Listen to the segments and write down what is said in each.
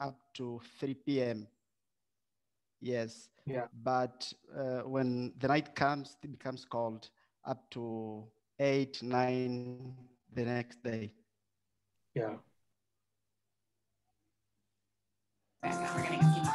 up to 3 p.m. Yes. Yeah. But when the night comes, it becomes cold up to 8, 9 the next day. Yeah. We're getting a few more.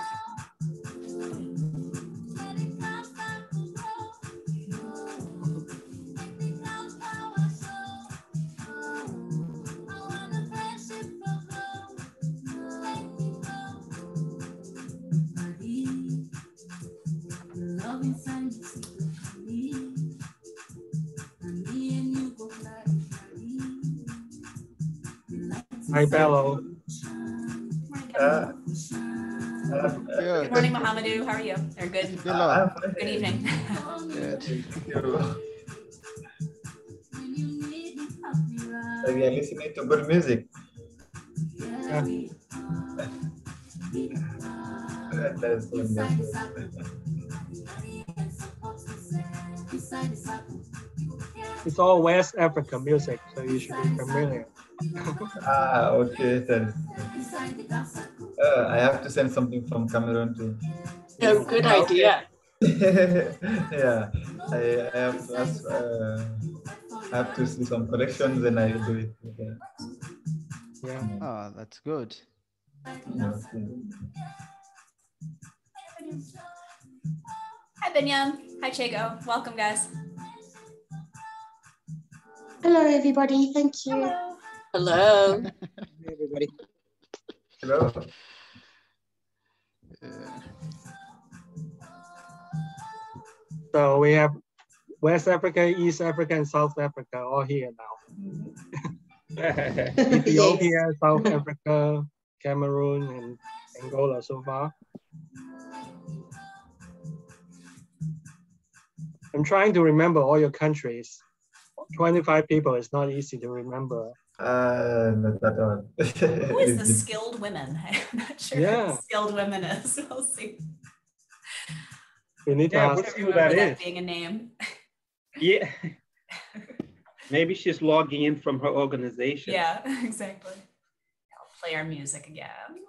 Hi, Bello. Good morning, Mohamedou. How are you? Or good evening. Good. We are listening to good music. Yeah. That's wonderful. It's all West African music, so you should be familiar. Okay. Then. I have to send something from Cameroon too. Oh, good idea. Yeah, I have to ask, I have to see some collections and I do it. Yeah. Oh, that's good. Okay. Hi, Binyam. Hi, Chego. Welcome, guys. Hello, everybody. Thank you. Hello. Hey, everybody. Hello. So we have West Africa, East Africa, and South Africa all here now. Ethiopia, South Africa, Cameroon, and Angola so far. I'm trying to remember all your countries. 25 people is not easy to remember. Not at all. Who is the skilled women? I'm not sure who the skilled women is. We'll see. We need to ask who that is. Being a name. Yeah. Maybe she's logging in from her organization. Yeah, exactly. I'll play our music again.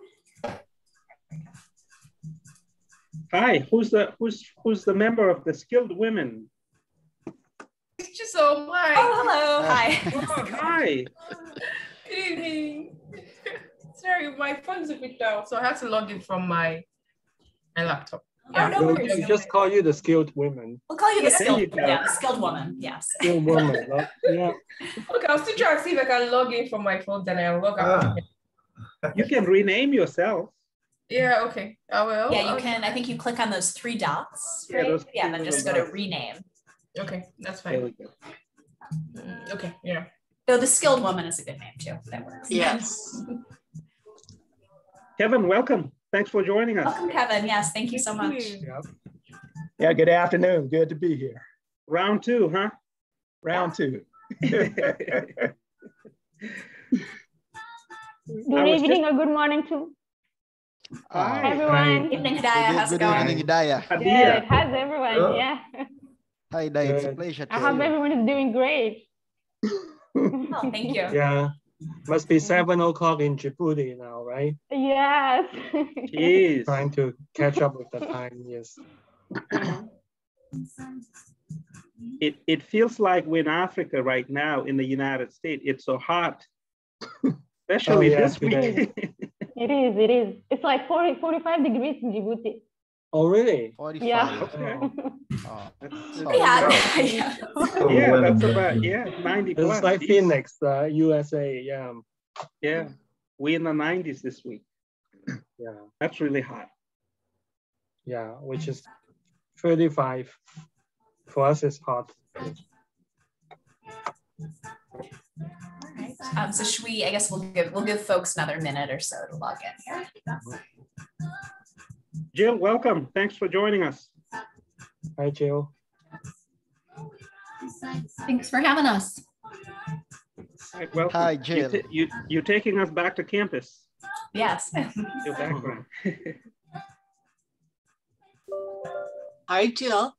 Hi, who's the member of the skilled women? It's just so hi. Oh, hello. Hi. Oh, hi. Good evening. Sorry, my phone's a bit down, so I have to log in from my laptop. Yeah. Oh, no worries. We'll just call you the skilled women. We'll call you the skilled, the skilled woman. Yes. Skilled woman. Yeah. Okay, I'll still try to see if I can log in from my phone, then I'll log out. You can rename yourself. Yeah, okay, I will. Yeah, you can. I think you click on those 3 dots, right? Yeah, then just go to rename. Okay, that's fine. Okay, yeah. So the skilled woman is a good name too. That works. Yes. Kevin, welcome. Thanks for joining us. Welcome, Kevin. Yes, thank you so much. Yeah, good afternoon. Good to be here. Round 2, huh? Round 2. Good evening or good morning to everyone. Good evening, Hidayah. How's it going? Good evening, Hidayah. Good. How's everyone? Yeah. Hi, Hidayah. It's a pleasure. I hope everyone is doing great. Oh, thank you. Yeah. Must be 7 o'clock in Djibouti now, right? Yes. Jeez. Trying to catch up with the time, yes. It feels like we're in Africa right now in the United States. It's so hot, especially this week. It is. It's like 45 degrees in Djibouti. Oh, really? 45. Yeah. Yeah, that's about 90 plus. It's like Phoenix, USA. Yeah. Yeah, we're in the 90s this week. Yeah, that's really hot. Yeah, which is 35. For us, it's hot. All right. So should we? I guess we'll give folks another minute or so to log in here. Jill, welcome. Thanks for joining us. Hi, Jill. Thanks for having us. Hi, welcome. Hi, Jill. You're taking us back to campus. Yes. Your background. Hi, Jill.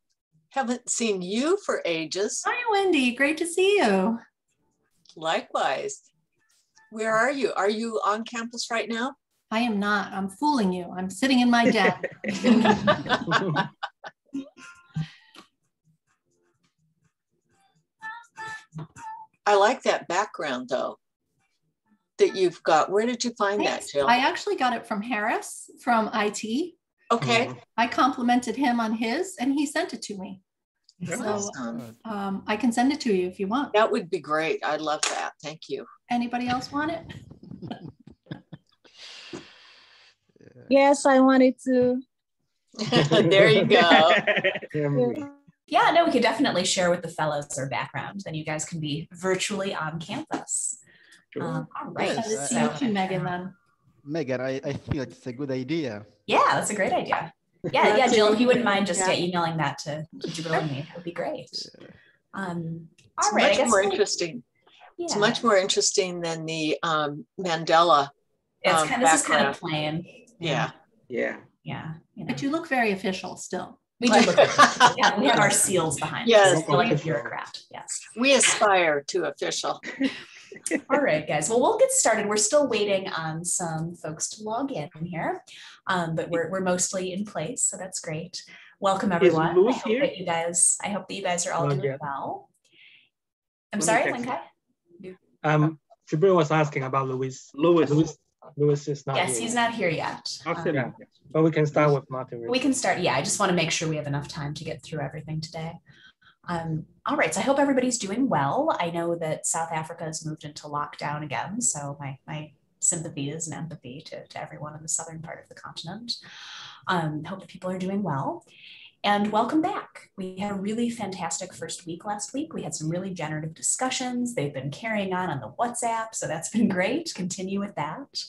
Haven't seen you for ages. Hi, Wendy. Great to see you. Likewise. Where are you? Are you on campus right now? I am not. I'm fooling you. I'm sitting in my den. I like that background though, that you've got. Where did you find that, Jill? I actually got it from Harris from IT. Okay. I complimented him on his and he sent it to me. So I can send it to you if you want. That would be great. I love that. Thank you. Anybody else want it? Yes, I wanted to. There you go. Yeah, no, we could definitely share with the fellows our background. Then you guys can be virtually on campus. All right. Yes, Send it to you, Megan, then. Megan, I think it's a good idea. Yeah, that's a great idea. Yeah, Jill, if you wouldn't mind just emailing that to Jibril and me, that would be great. All right. It's much more interesting. Yeah. It's much more interesting than the Mandela. It's kind of, this is kind of plain. Yeah. Yeah. But you look very official still. We do look official. Yeah, we have our seals behind us. We're like a bureaucrat. Yes. We aspire to official. All right, guys. Well, we'll get started. We're still waiting on some folks to log in here, but we're mostly in place, so that's great. Welcome, everyone. I hope that you guys are all doing well. I'm sorry, Linkai? Jibril was asking about Louis. Louis is not here. Yes, he's not here yet. But we can start with Martin. We can start. Yeah, I just want to make sure we have enough time to get through everything today. All right, so I hope everybody's doing well. I know that South Africa has moved into lockdown again, so my sympathies and empathy to everyone in the southern part of the continent. Hope that people are doing well. And welcome back. We had a really fantastic first week last week. We had some really generative discussions. They've been carrying on the WhatsApp, so that's been great. Continue with that.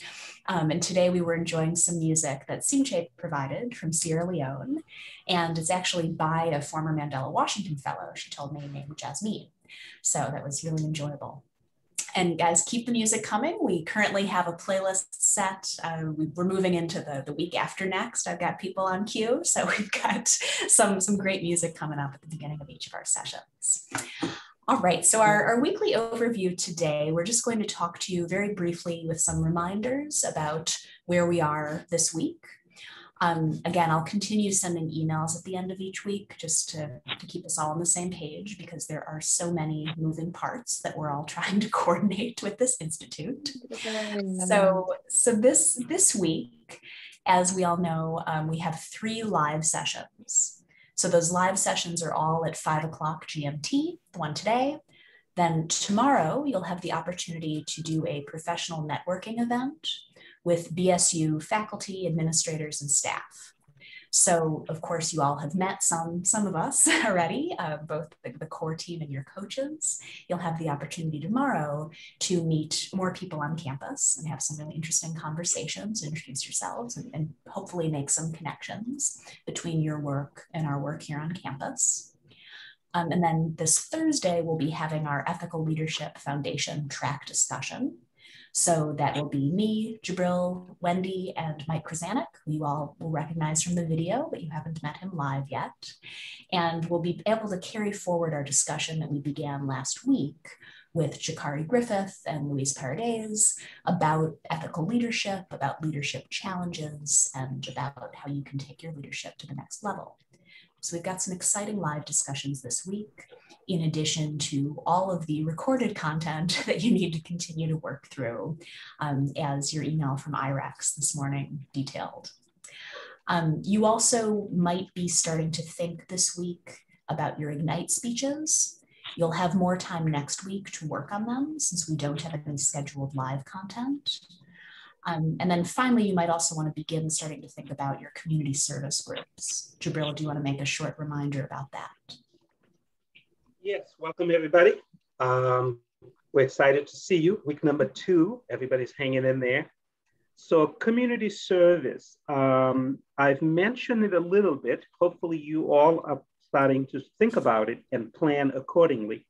And today we were enjoying some music that Simche provided from Sierra Leone, and it's actually by a former Mandela Washington Fellow, she told me, named Jasmine. So that was really enjoyable. And guys, keep the music coming. We currently have a playlist set. We're moving into the week after next. I've got people on queue. So we've got some great music coming up at the beginning of each of our sessions. All right, so our weekly overview today, we're just going to talk to you very briefly with some reminders about where we are this week. Again, I'll continue sending emails at the end of each week just to keep us all on the same page, because there are so many moving parts that we're all trying to coordinate with this institute. So this week, as we all know, we have 3 live sessions. So those live sessions are all at 5 o'clock GMT, the one today. Then tomorrow, you'll have the opportunity to do a professional networking event with BSU faculty, administrators, and staff. So of course you all have met some of us already, both the core team and your coaches. You'll have the opportunity tomorrow to meet more people on campus and have some really interesting conversations, introduce yourselves, and hopefully make some connections between your work and our work here on campus. And then this Thursday, we'll be having our Ethical Leadership Foundation track discussion. So that will be me, Jibril, Wendy, and Mike Krasanik, who you all will recognize from the video, but you haven't met him live yet. And we'll be able to carry forward our discussion that we began last week with Jakari Griffith and Louise Paredes about ethical leadership, about leadership challenges, and about how you can take your leadership to the next level. So we've got some exciting live discussions this week, in addition to all of the recorded content that you need to continue to work through, as your email from IREX this morning detailed. You also might be starting to think this week about your Ignite speeches. You'll have more time next week to work on them, since we don't have any scheduled live content. And then finally, you might also want to begin starting to think about your community service groups. Jibril, do you want to make a short reminder about that? Yes, welcome everybody. We're excited to see you. Week number 2, everybody's hanging in there. So community service, I've mentioned it a little bit. Hopefully you all are starting to think about it and plan accordingly.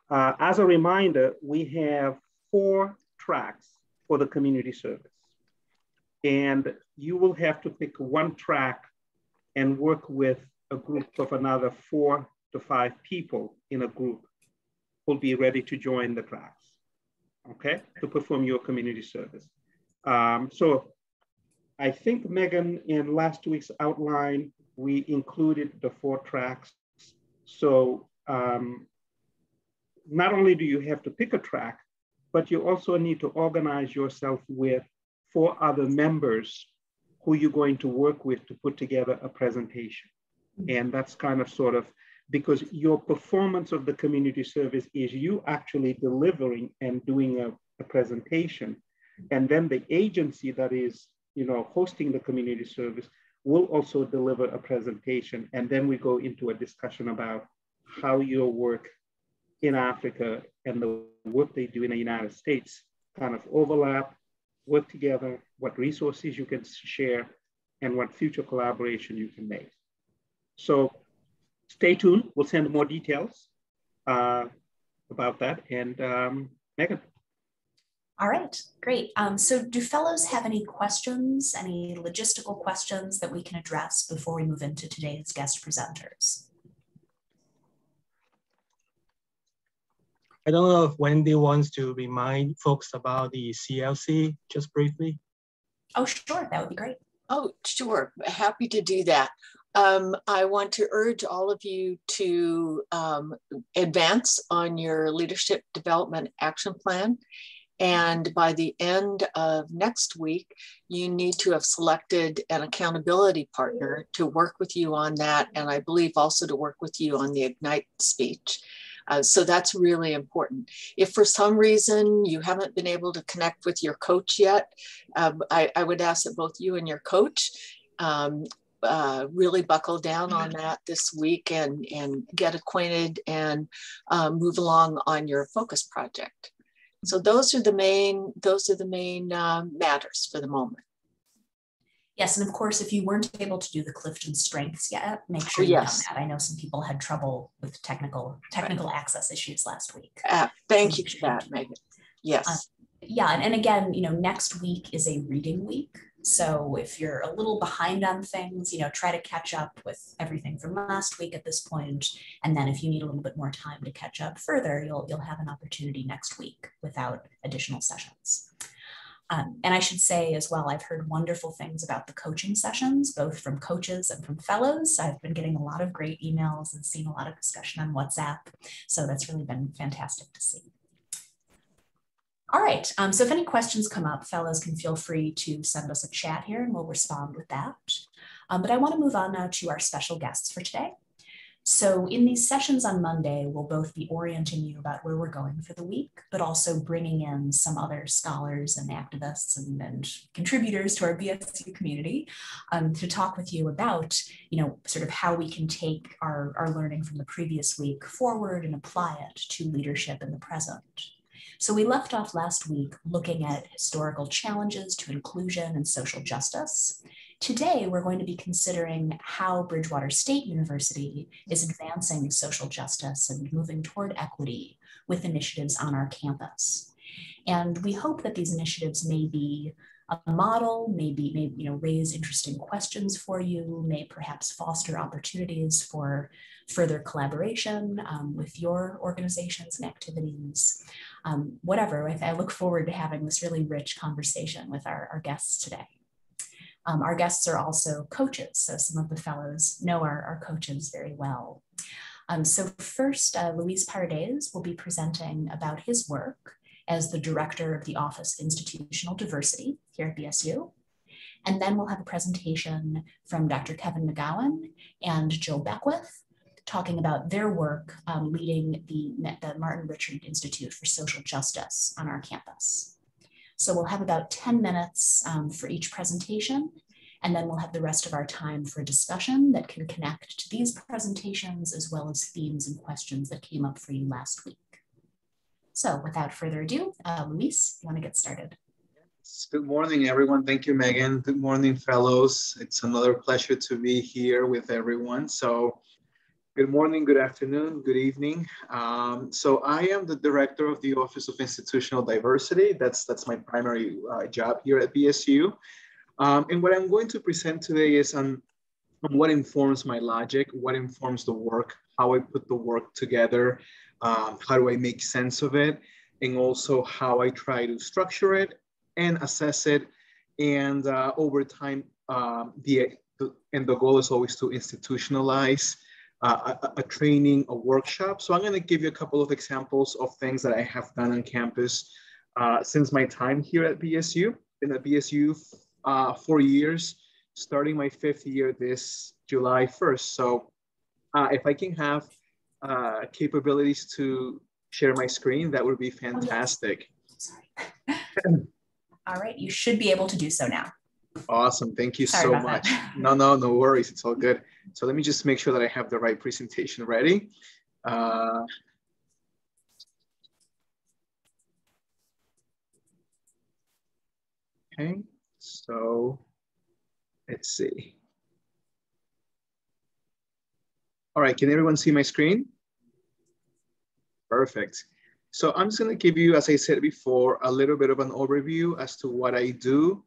As a reminder, we have 4 tracks for the community service. And you will have to pick one track and work with a group of another 4 to 5 people in a group who'll be ready to join the class, okay, to perform your community service. So I think, Megan, in last week's outline, we included the 4 tracks. So not only do you have to pick a track, but you also need to organize yourself with 4 other members who you're going to work with to put together a presentation. And that's kind of sort of, because your performance of the community service is you actually delivering and doing a presentation. And then the agency that is, you know, hosting the community service will also deliver a presentation. And then we go into a discussion about how your work in Africa and the work they do in the United States kind of overlap, work together, what resources you can share, and what future collaboration you can make. So stay tuned. We'll send more details about that. And Megan. All right, great. So do fellows have any questions, any logistical questions that we can address before we move into today's guest presenters? I don't know if Wendy wants to remind folks about the CLC just briefly. Oh, sure, that would be great. Oh, sure, happy to do that. I want to urge all of you to advance on your leadership development action plan. And by the end of next week, you need to have selected an accountability partner to work with you on that. And I believe also to work with you on the Ignite speech. So that's really important. If for some reason you haven't been able to connect with your coach yet, I would ask that both you and your coach really buckle down on that this week and get acquainted and move along on your focus project. So those are the main matters for the moment. Yes, and of course, if you weren't able to do the Clifton Strengths yet, make sure you've done that. I know some people had trouble with technical access issues last week. Thank you for that, Megan. Yes. Yeah, and again, you know, next week is a reading week. So if you're a little behind on things, you know, try to catch up with everything from last week at this point. And then if you need a little bit more time to catch up further, you'll have an opportunity next week without additional sessions. And I should say as well, I've heard wonderful things about the coaching sessions, both from coaches and from fellows. I've been getting a lot of great emails and seeing a lot of discussion on WhatsApp. So that's really been fantastic to see. All right, so if any questions come up, fellows can feel free to send us a chat here and we'll respond with that. But I want to move on now to our special guests for today. So in these sessions on Monday, we'll both be orienting you about where we're going for the week, but also bringing in some other scholars and activists and contributors to our BSU community to talk with you about, you know, sort of how we can take our learning from the previous week forward and apply it to leadership in the present. So we left off last week looking at historical challenges to inclusion and social justice. Today, we're going to be considering how Bridgewater State University is advancing social justice and moving toward equity with initiatives on our campus. And we hope that these initiatives may be a model, may you know, raise interesting questions for you, may perhaps foster opportunities for further collaboration with your organizations and activities. Whatever, I look forward to having this really rich conversation with our guests today. Our guests are also coaches, so some of the fellows know our coaches very well. So first, Luis Paredes will be presenting about his work as the director of the Office of Institutional Diversity here at BSU. And then we'll have a presentation from Dr. Kevin McGowan and Jill Beckwith, talking about their work leading the Martin Richard Institute for Social Justice on our campus. So we'll have about 10 minutes for each presentation, and then we'll have the rest of our time for a discussion that can connect to these presentations as well as themes and questions that came up for you last week. So without further ado, Luis, you want to get started? Good morning, everyone. Thank you, Megan. Good morning, fellows. It's another pleasure to be here with everyone. So good morning, good afternoon, good evening. So I am the director of the Office of Institutional Diversity. That's my primary job here at BSU. And what I'm going to present today is on what informs my logic, what informs the work, how I put the work together, how do I make sense of it, and also how I try to structure it and assess it And over time, the goal is always to institutionalize a training, a workshop. So I'm going to give you a couple of examples of things that I have done on campus since my time here at BSU. Been at BSU 4 years, starting my 5th year this July 1st. So if I can have capabilities to share my screen, that would be fantastic. All right, you should be able to do so now. Awesome, thank you so much. No worries, it's all good. So let me just make sure that I have the right presentation ready. Okay, so let's see. All right, can everyone see my screen? Perfect. So I'm just gonna give you, as I said before, a little bit of an overview as to what I do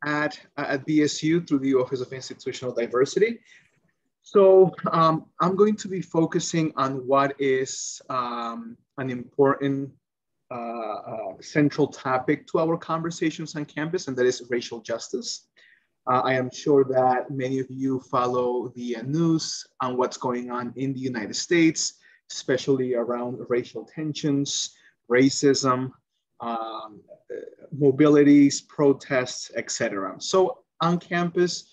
at BSU through the Office of Institutional Diversity. So I'm going to be focusing on what is an important central topic to our conversations on campus, and that is racial justice. I am sure that many of you follow the news on what's going on in the United States, especially around racial tensions, racism, mobilities, protests, etc. So on campus,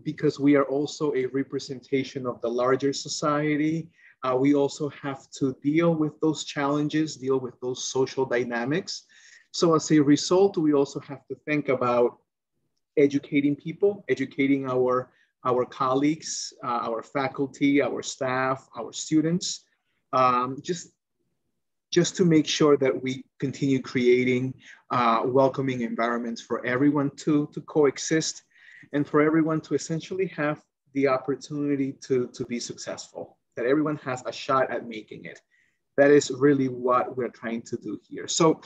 because we are also a representation of the larger society, we also have to deal with those challenges, deal with those social dynamics. So as a result, we also have to think about educating people, educating our colleagues, our faculty, our staff, our students, just to make sure that we continue creating welcoming environments for everyone to coexist and for everyone to essentially have the opportunity to be successful, that everyone has a shot at making it. That is really what we're trying to do here. So,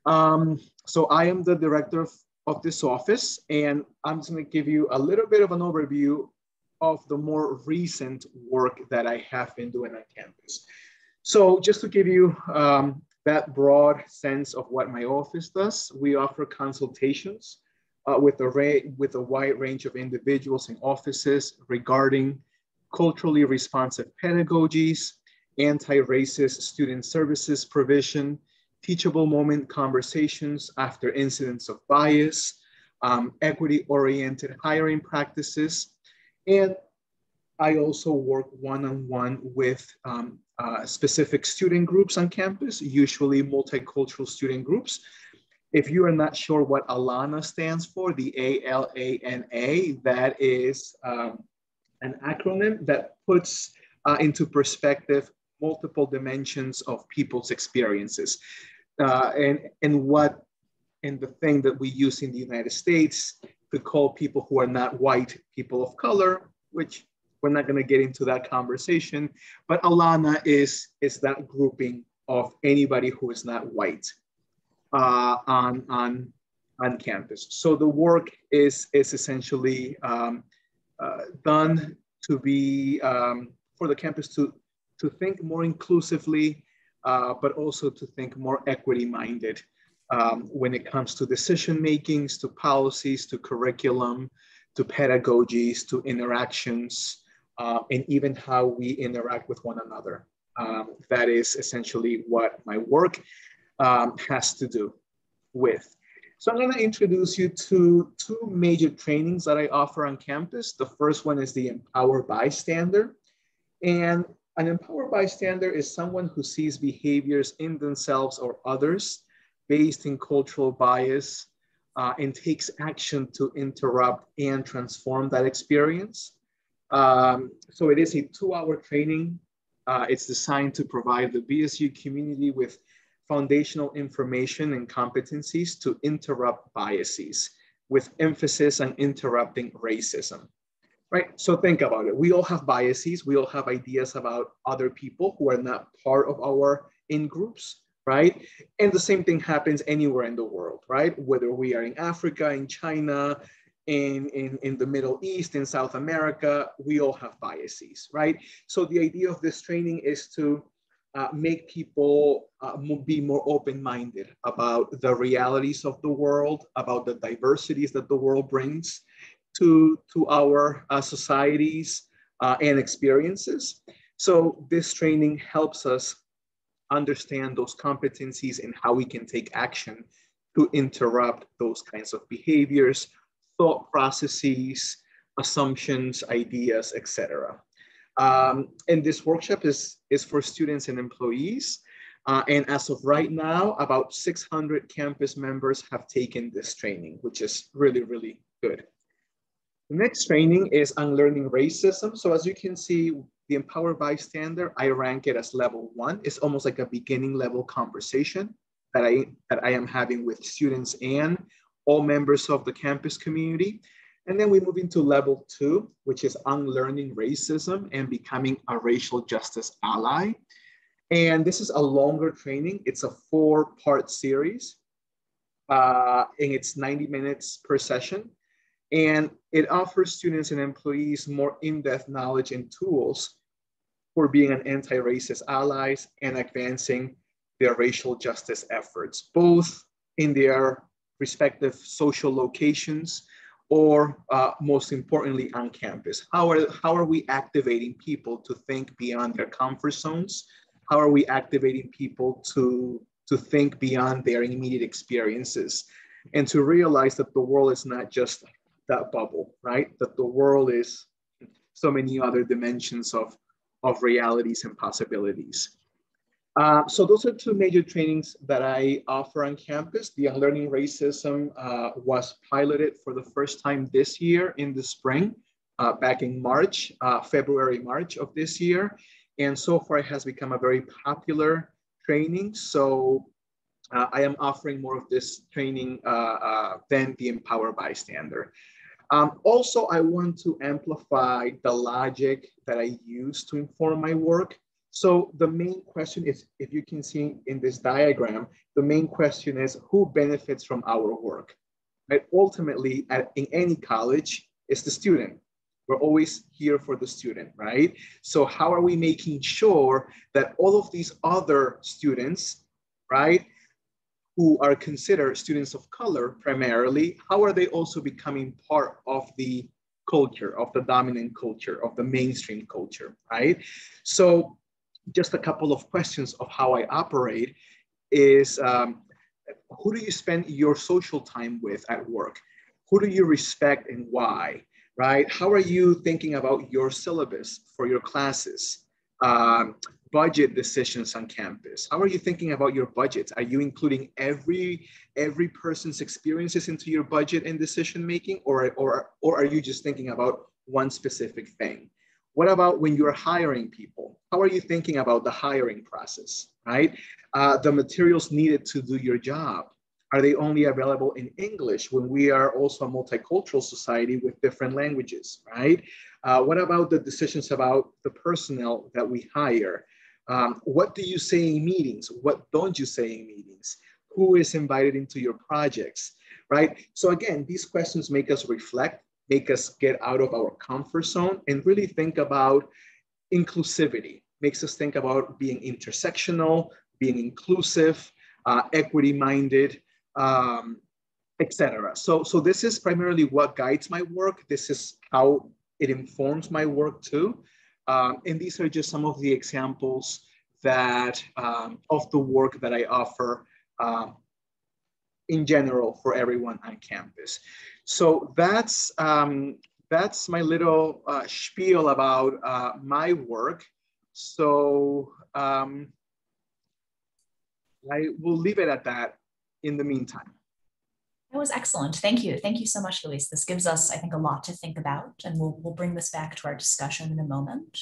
so I am the director of this office, and I'm just gonna give you a little bit of an overview of the more recent work that I have been doing on campus. So just to give you that broad sense of what my office does, we offer consultations with a wide range of individuals and offices regarding culturally responsive pedagogies, anti-racist student services provision, teachable moment conversations after incidents of bias, equity-oriented hiring practices, and I also work one-on-one with specific student groups on campus, usually multicultural student groups. If you are not sure what ALANA stands for, the ALANA, that is an acronym that puts into perspective multiple dimensions of people's experiences. And the thing that we use in the United States to call people who are not white people of color, which we're not going to get into that conversation, but ALANA is that grouping of anybody who is not white on campus. So the work is essentially done to be for the campus to think more inclusively, but also to think more equity-minded when it comes to decision makings, to policies, to curriculum, to pedagogies, to interactions, and even how we interact with one another. That is essentially what my work has to do with. So I'm going to introduce you to two major trainings that I offer on campus. The first one is the Empower Bystander. And an Empower Bystander is someone who sees behaviors in themselves or others based in cultural bias and takes action to interrupt and transform that experience. So it is a 2-hour training. It's designed to provide the BSU community with foundational information and competencies to interrupt biases, with emphasis on interrupting racism, right? So think about it. We all have biases. We all have ideas about other people who are not part of our in-groups, right? And the same thing happens anywhere in the world, right? Whether we are in Africa, in China, in the Middle East, in South America, we all have biases, right? So the idea of this training is to make people be more open-minded about the realities of the world, about the diversities that the world brings to our societies and experiences. So this training helps us understand those competencies and how we can take action to interrupt those kinds of behaviors, thought processes, assumptions, ideas, etc. And this workshop is for students and employees. And as of right now, about 600 campus members have taken this training, which is really, really good. The next training is Unlearning Racism. So as you can see, the Empower Bystander, I rank it as level 1. It's almost like a beginning level conversation that I am having with students and all members of the campus community. And then we move into level 2, which is Unlearning Racism and Becoming a Racial Justice Ally. And this is a longer training. It's a 4-part series, and it's 90 minutes per session. And it offers students and employees more in-depth knowledge and tools for being an anti-racist allies and advancing their racial justice efforts, both in their respective social locations or most importantly on campus. How are we activating people to think beyond their comfort zones? How are we activating people to think beyond their immediate experiences and to realize that the world is not just that bubble, right? That the world is so many other dimensions of realities and possibilities. So those are 2 major trainings that I offer on campus. The Unlearning Racism was piloted for the first time this year in the spring, back in March, February, March of this year. And so far it has become a very popular training. So I am offering more of this training than the Empower Bystander. Also, I want to amplify the logic that I use to inform my work. So the main question is, if you can see in this diagram, the main question is who benefits from our work? Right? Ultimately, in any college, it's the student. We're always here for the student, right? So how are we making sure that all of these other students, right, who are considered students of color primarily, how are they also becoming part of the culture, of the dominant culture, of the mainstream culture, right? So just a couple of questions of how I operate is, who do you spend your social time with at work? Who do you respect and why, right? How are you thinking about your syllabus for your classes? Budget decisions on campus. How are you thinking about your budgets? Are you including every person's experiences into your budget and decision making, or are you just thinking about one specific thing? What about when you're hiring people? How are you thinking about the hiring process, right? The materials needed to do your job. Are they only available in English when we are also a multicultural society with different languages, right? What about the decisions about the personnel that we hire? What do you say in meetings? What don't you say in meetings? Who is invited into your projects, right? So again, these questions make us reflect, make us get out of our comfort zone and really think about inclusivity, makes us think about being intersectional, being inclusive, equity-minded, etc. So this is primarily what guides my work. This is how it informs my work too. And these are just some of the examples that of the work that I offer in general for everyone on campus. So that's my little spiel about my work. So I will leave it at that in the meantime. That was excellent. Thank you. Thank you so much, Luis. This gives us, I think, a lot to think about, and we'll bring this back to our discussion in a moment.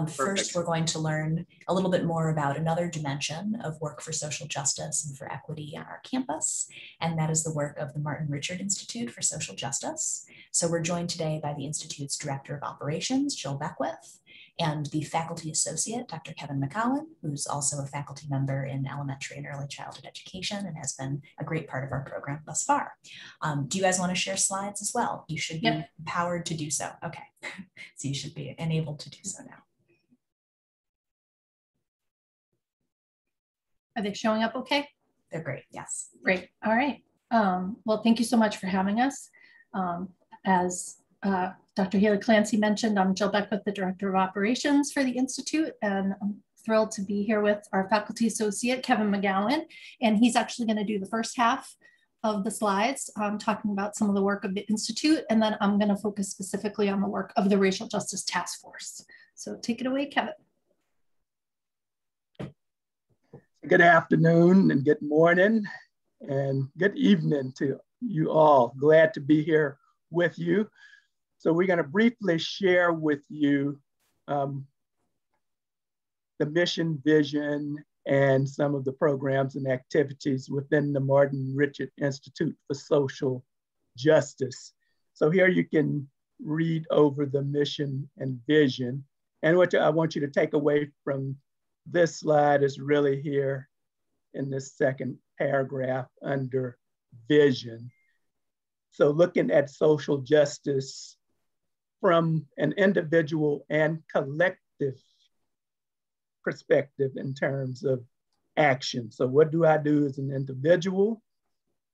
First, we're going to learn a little bit more about another dimension of work for social justice and for equity on our campus, and that is the work of the Martin Richard Institute for Social Justice. So we're joined today by the Institute's Director of Operations, Jill Beckwith, and the faculty associate, Dr. Kevin McCowan, who's also a faculty member in elementary and early childhood education and has been a great part of our program thus far. Do you guys want to share slides as well? You should be empowered to do so. Okay, so you should be enabled to do so now. Are they showing up okay? They're great, yes. Great, all right. Well, thank you so much for having us. As Dr. Haley Clancy mentioned, I'm Jill Beckwith, the Director of Operations for the Institute, and I'm thrilled to be here with our faculty associate, Kevin McGowan, and he's actually going to do the first half of the slides, talking about some of the work of the Institute, and then I'm going to focus specifically on the work of the Racial Justice Task Force. So take it away, Kevin. Good afternoon and good morning and good evening to you all. Glad to be here with you. So we're going to briefly share with you the mission, vision, and some of the programs and activities within the Martin Richard Institute for Social Justice. So here you can read over the mission and vision. And what I want you to take away from this slide is really here in this second paragraph under vision. So looking at social justice from an individual and collective perspective in terms of action. So what do I do as an individual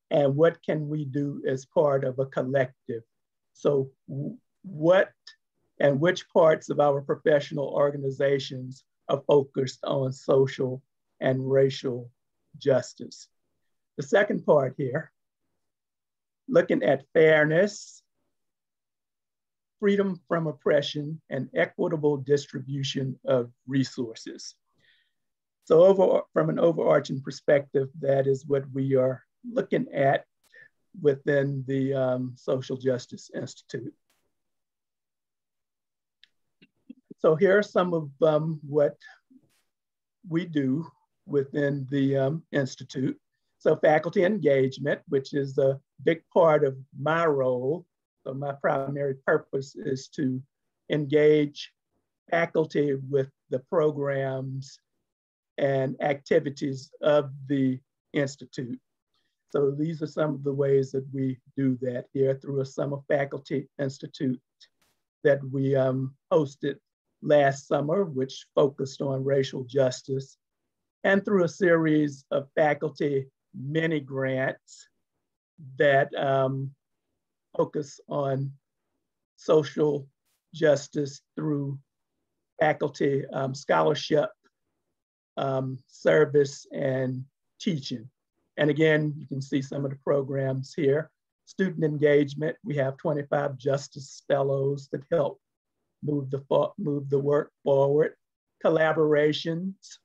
and what can we do as part of a collective? So what and which parts of our professional organizations are focused on social and racial justice? The second part here, looking at fairness, freedom from oppression, and equitable distribution of resources. So from an overarching perspective, that is what we are looking at within the Social Justice Institute. So here are some of what we do within the Institute. So faculty engagement, which is a big part of my role. So my primary purpose is to engage faculty with the programs and activities of the Institute. So these are some of the ways that we do that here through a Summer Faculty Institute that we hosted last summer, which focused on racial justice, and through a series of faculty mini grants that focus on social justice through faculty scholarship, service, and teaching. And again, you can see some of the programs here. Student engagement, we have 25 Justice Fellows that help move the work forward. Collaborations,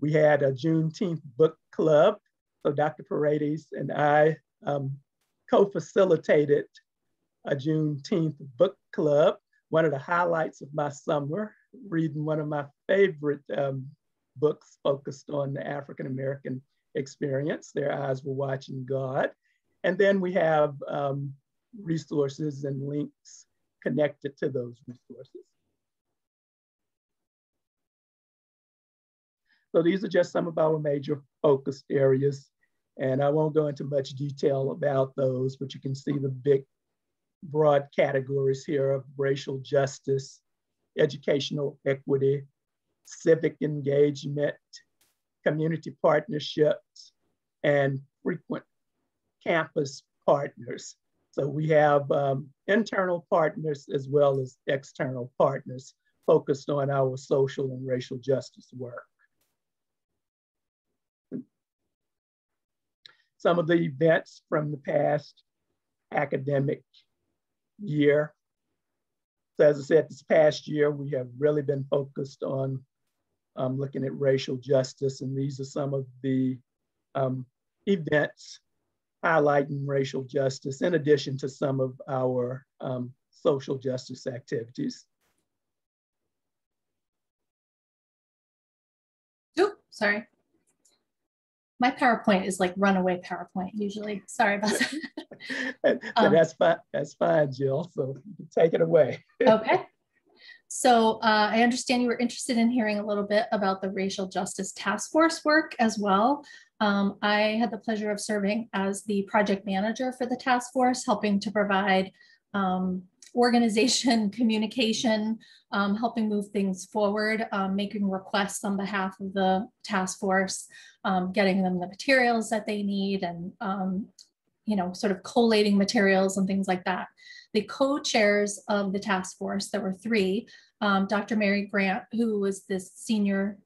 we had a Juneteenth book club. So Dr. Paredes and I co-facilitated a Juneteenth book club. One of the highlights of my summer, reading one of my favorite books focused on the African-American experience, Their Eyes Were Watching God. And then we have resources and links connected to those resources. So these are just some of our major focus areas, and I won't go into much detail about those, but you can see the big, broad categories here of racial justice, educational equity, civic engagement, community partnerships, and frequent campus partners. So we have internal partners as well as external partners focused on our social and racial justice work. Some of the events from the past academic year. So as I said, this past year, we have really been focused on looking at racial justice, and these are some of the events highlighting racial justice in addition to some of our social justice activities. Oh, sorry. My PowerPoint is like runaway PowerPoint usually. Sorry about that. That's fine, Jill. So you can take it away. Okay. So I understand you were interested in hearing a little bit about the Racial Justice Task Force work as well. I had the pleasure of serving as the project manager for the task force, helping to provide organization, communication, helping move things forward, making requests on behalf of the task force, getting them the materials that they need, and sort of collating materials and things like that. The co-chairs of the task force, there were three, Dr. Mary Grant, who was this senior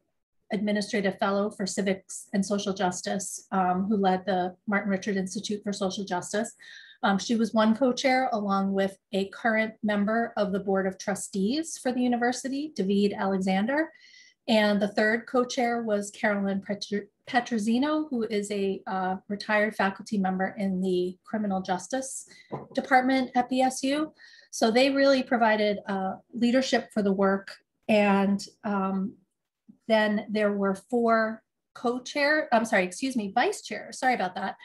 administrative fellow for civics and social justice, who led the Martin Richard Institute for Social Justice. She was one co-chair, along with a current member of the Board of Trustees for the university, David Alexander. And the third co-chair was Carolyn Petrosino, who is a retired faculty member in the criminal justice department at BSU. So they really provided leadership for the work. And then there were four vice chairs, sorry about that.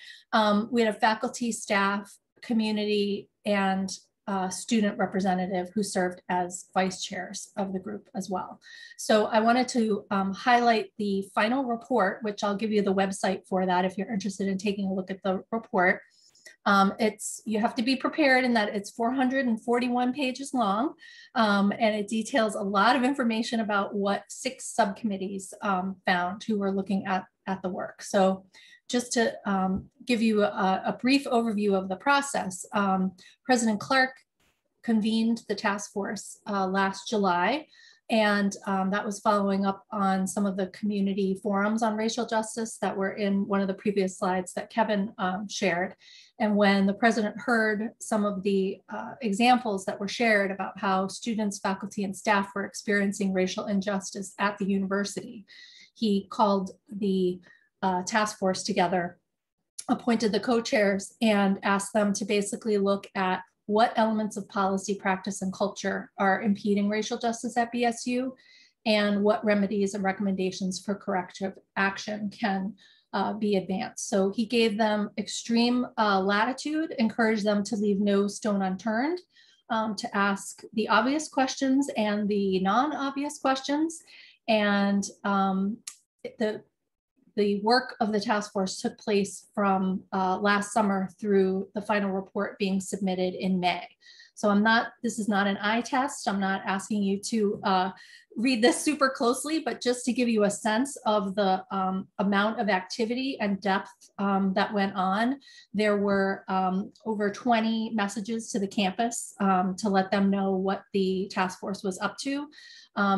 We had a faculty, staff, community, and student representative who served as vice chairs of the group as well. So I wanted to highlight the final report, which I'll give you the website for that if you're interested in taking a look at the report. You have to be prepared in that it's 441 pages long, and it details a lot of information about what 6 subcommittees found who were looking at the work. So just to give you a brief overview of the process, President Clark convened the task force last July, and that was following up on some of the community forums on racial justice that were in one of the previous slides that Kevin shared. And when the president heard some of the examples that were shared about how students, faculty, and staff were experiencing racial injustice at the university, he called the task force together, appointed the co-chairs, and asked them to basically look at what elements of policy, practice, and culture are impeding racial justice at BSU, and what remedies and recommendations for corrective action can be advanced. So he gave them extreme latitude, encouraged them to leave no stone unturned, to ask the obvious questions and the non-obvious questions. And the work of the task force took place from last summer through the final report being submitted in May. So this is not an eye test. I'm not asking you to read this super closely, but just to give you a sense of the amount of activity and depth that went on. There were over 20 messages to the campus to let them know what the task force was up to.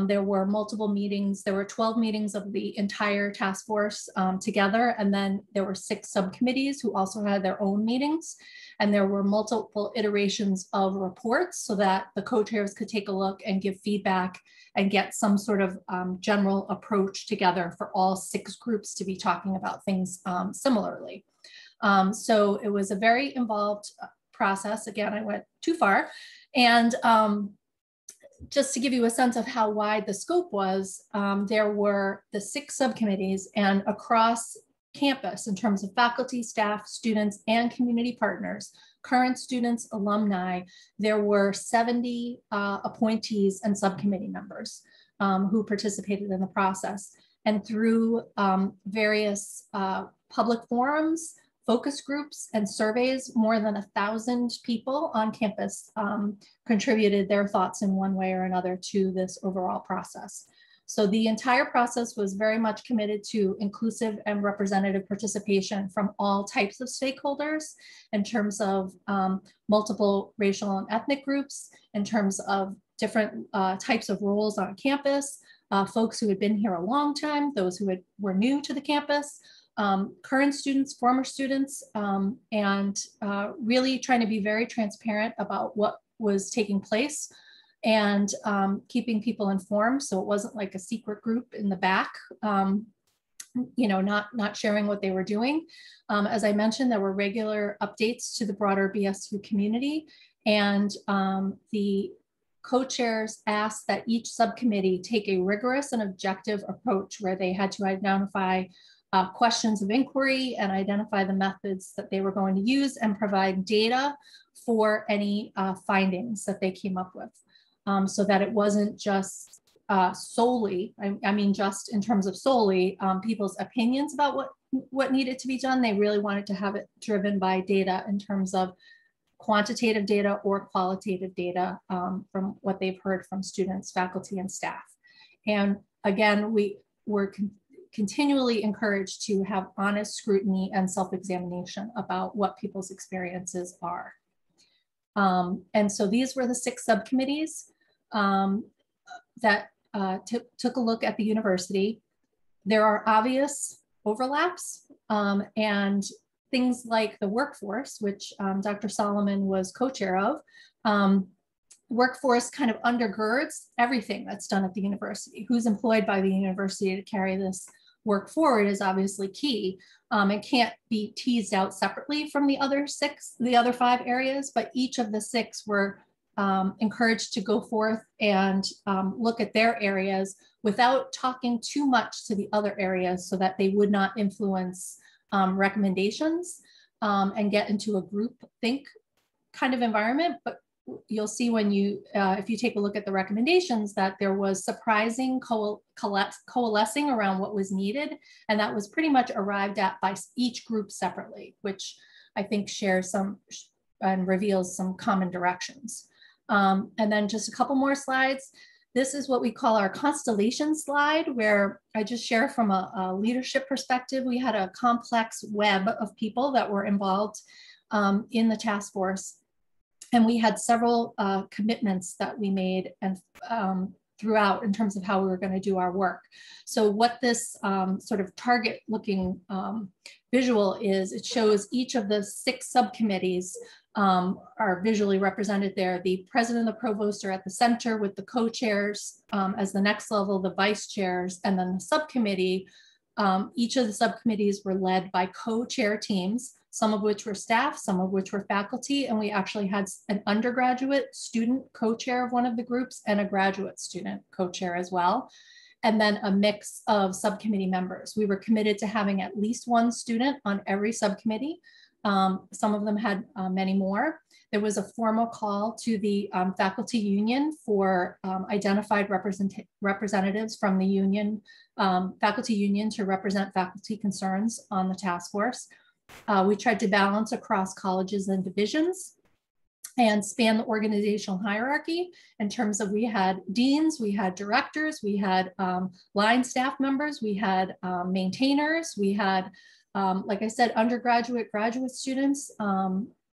There were multiple meetings. There were 12 meetings of the entire task force together. And then there were 6 subcommittees who also had their own meetings. And there were multiple iterations of reports so that the co-chairs could take a look and give feedback and get some sort of general approach together for all 6 groups to be talking about things similarly. So it was a very involved process. Again, I went too far. And just to give you a sense of how wide the scope was, there were the 6 subcommittees, and across campus in terms of faculty, staff, students, and community partners, current students, alumni, there were 70 appointees and subcommittee members who participated in the process. And through various public forums, focus groups, and surveys, more than 1,000 people on campus contributed their thoughts in one way or another to this overall process. So the entire process was very much committed to inclusive and representative participation from all types of stakeholders in terms of multiple racial and ethnic groups, in terms of different types of roles on campus, folks who had been here a long time, those who were new to the campus, current students, former students, and really trying to be very transparent about what was taking place and keeping people informed. So it wasn't like a secret group in the back, not sharing what they were doing. As I mentioned, there were regular updates to the broader BSU community, and the co-chairs asked that each subcommittee take a rigorous and objective approach where they had to identify questions of inquiry and identify the methods that they were going to use and provide data for any findings that they came up with. So that it wasn't just solely, I mean, just in terms of solely people's opinions about what needed to be done. They really wanted to have it driven by data in terms of quantitative data or qualitative data from what they've heard from students, faculty, and staff. And again, we were continually encouraged to have honest scrutiny and self-examination about what people's experiences are. And so these were the 6 subcommittees that took a look at the university. There are obvious overlaps and things like the workforce, which Dr. Solomon was co-chair of. Workforce kind of undergirds everything that's done at the university. Who's employed by the university to carry this work forward is obviously key. It can't be teased out separately from the other 5 areas, but each of the 6 were encouraged to go forth and look at their areas without talking too much to the other areas so that they would not influence recommendations and get into a group think kind of environment. But you'll see when you, if you take a look at the recommendations, that there was surprising coalescing around what was needed. And that was pretty much arrived at by each group separately, which I think shares some and reveals some common directions. And then just a couple more slides. This is what we call our Constellation Slide, where I just share from a leadership perspective. We had a complex web of people that were involved in the task force. And we had several commitments that we made and throughout in terms of how we were going to do our work. So what this sort of target looking visual is, it shows each of the 6 subcommittees are visually represented there. The president and the provost are at the center with the co-chairs as the next level, the vice chairs, and then the subcommittee. Each of the subcommittees were led by co-chair teams, some of which were staff, some of which were faculty, and we actually had an undergraduate student co-chair of one of the groups and a graduate student co-chair as well, and then a mix of subcommittee members. We were committed to having at least 1 student on every subcommittee. Some of them had many more. There was a formal call to the faculty union for identified representatives from the union, faculty union to represent faculty concerns on the task force. We tried to balance across colleges and divisions and span the organizational hierarchy in terms of we had deans, we had directors, we had line staff members, we had maintainers, we had, like I said, undergraduate, graduate students,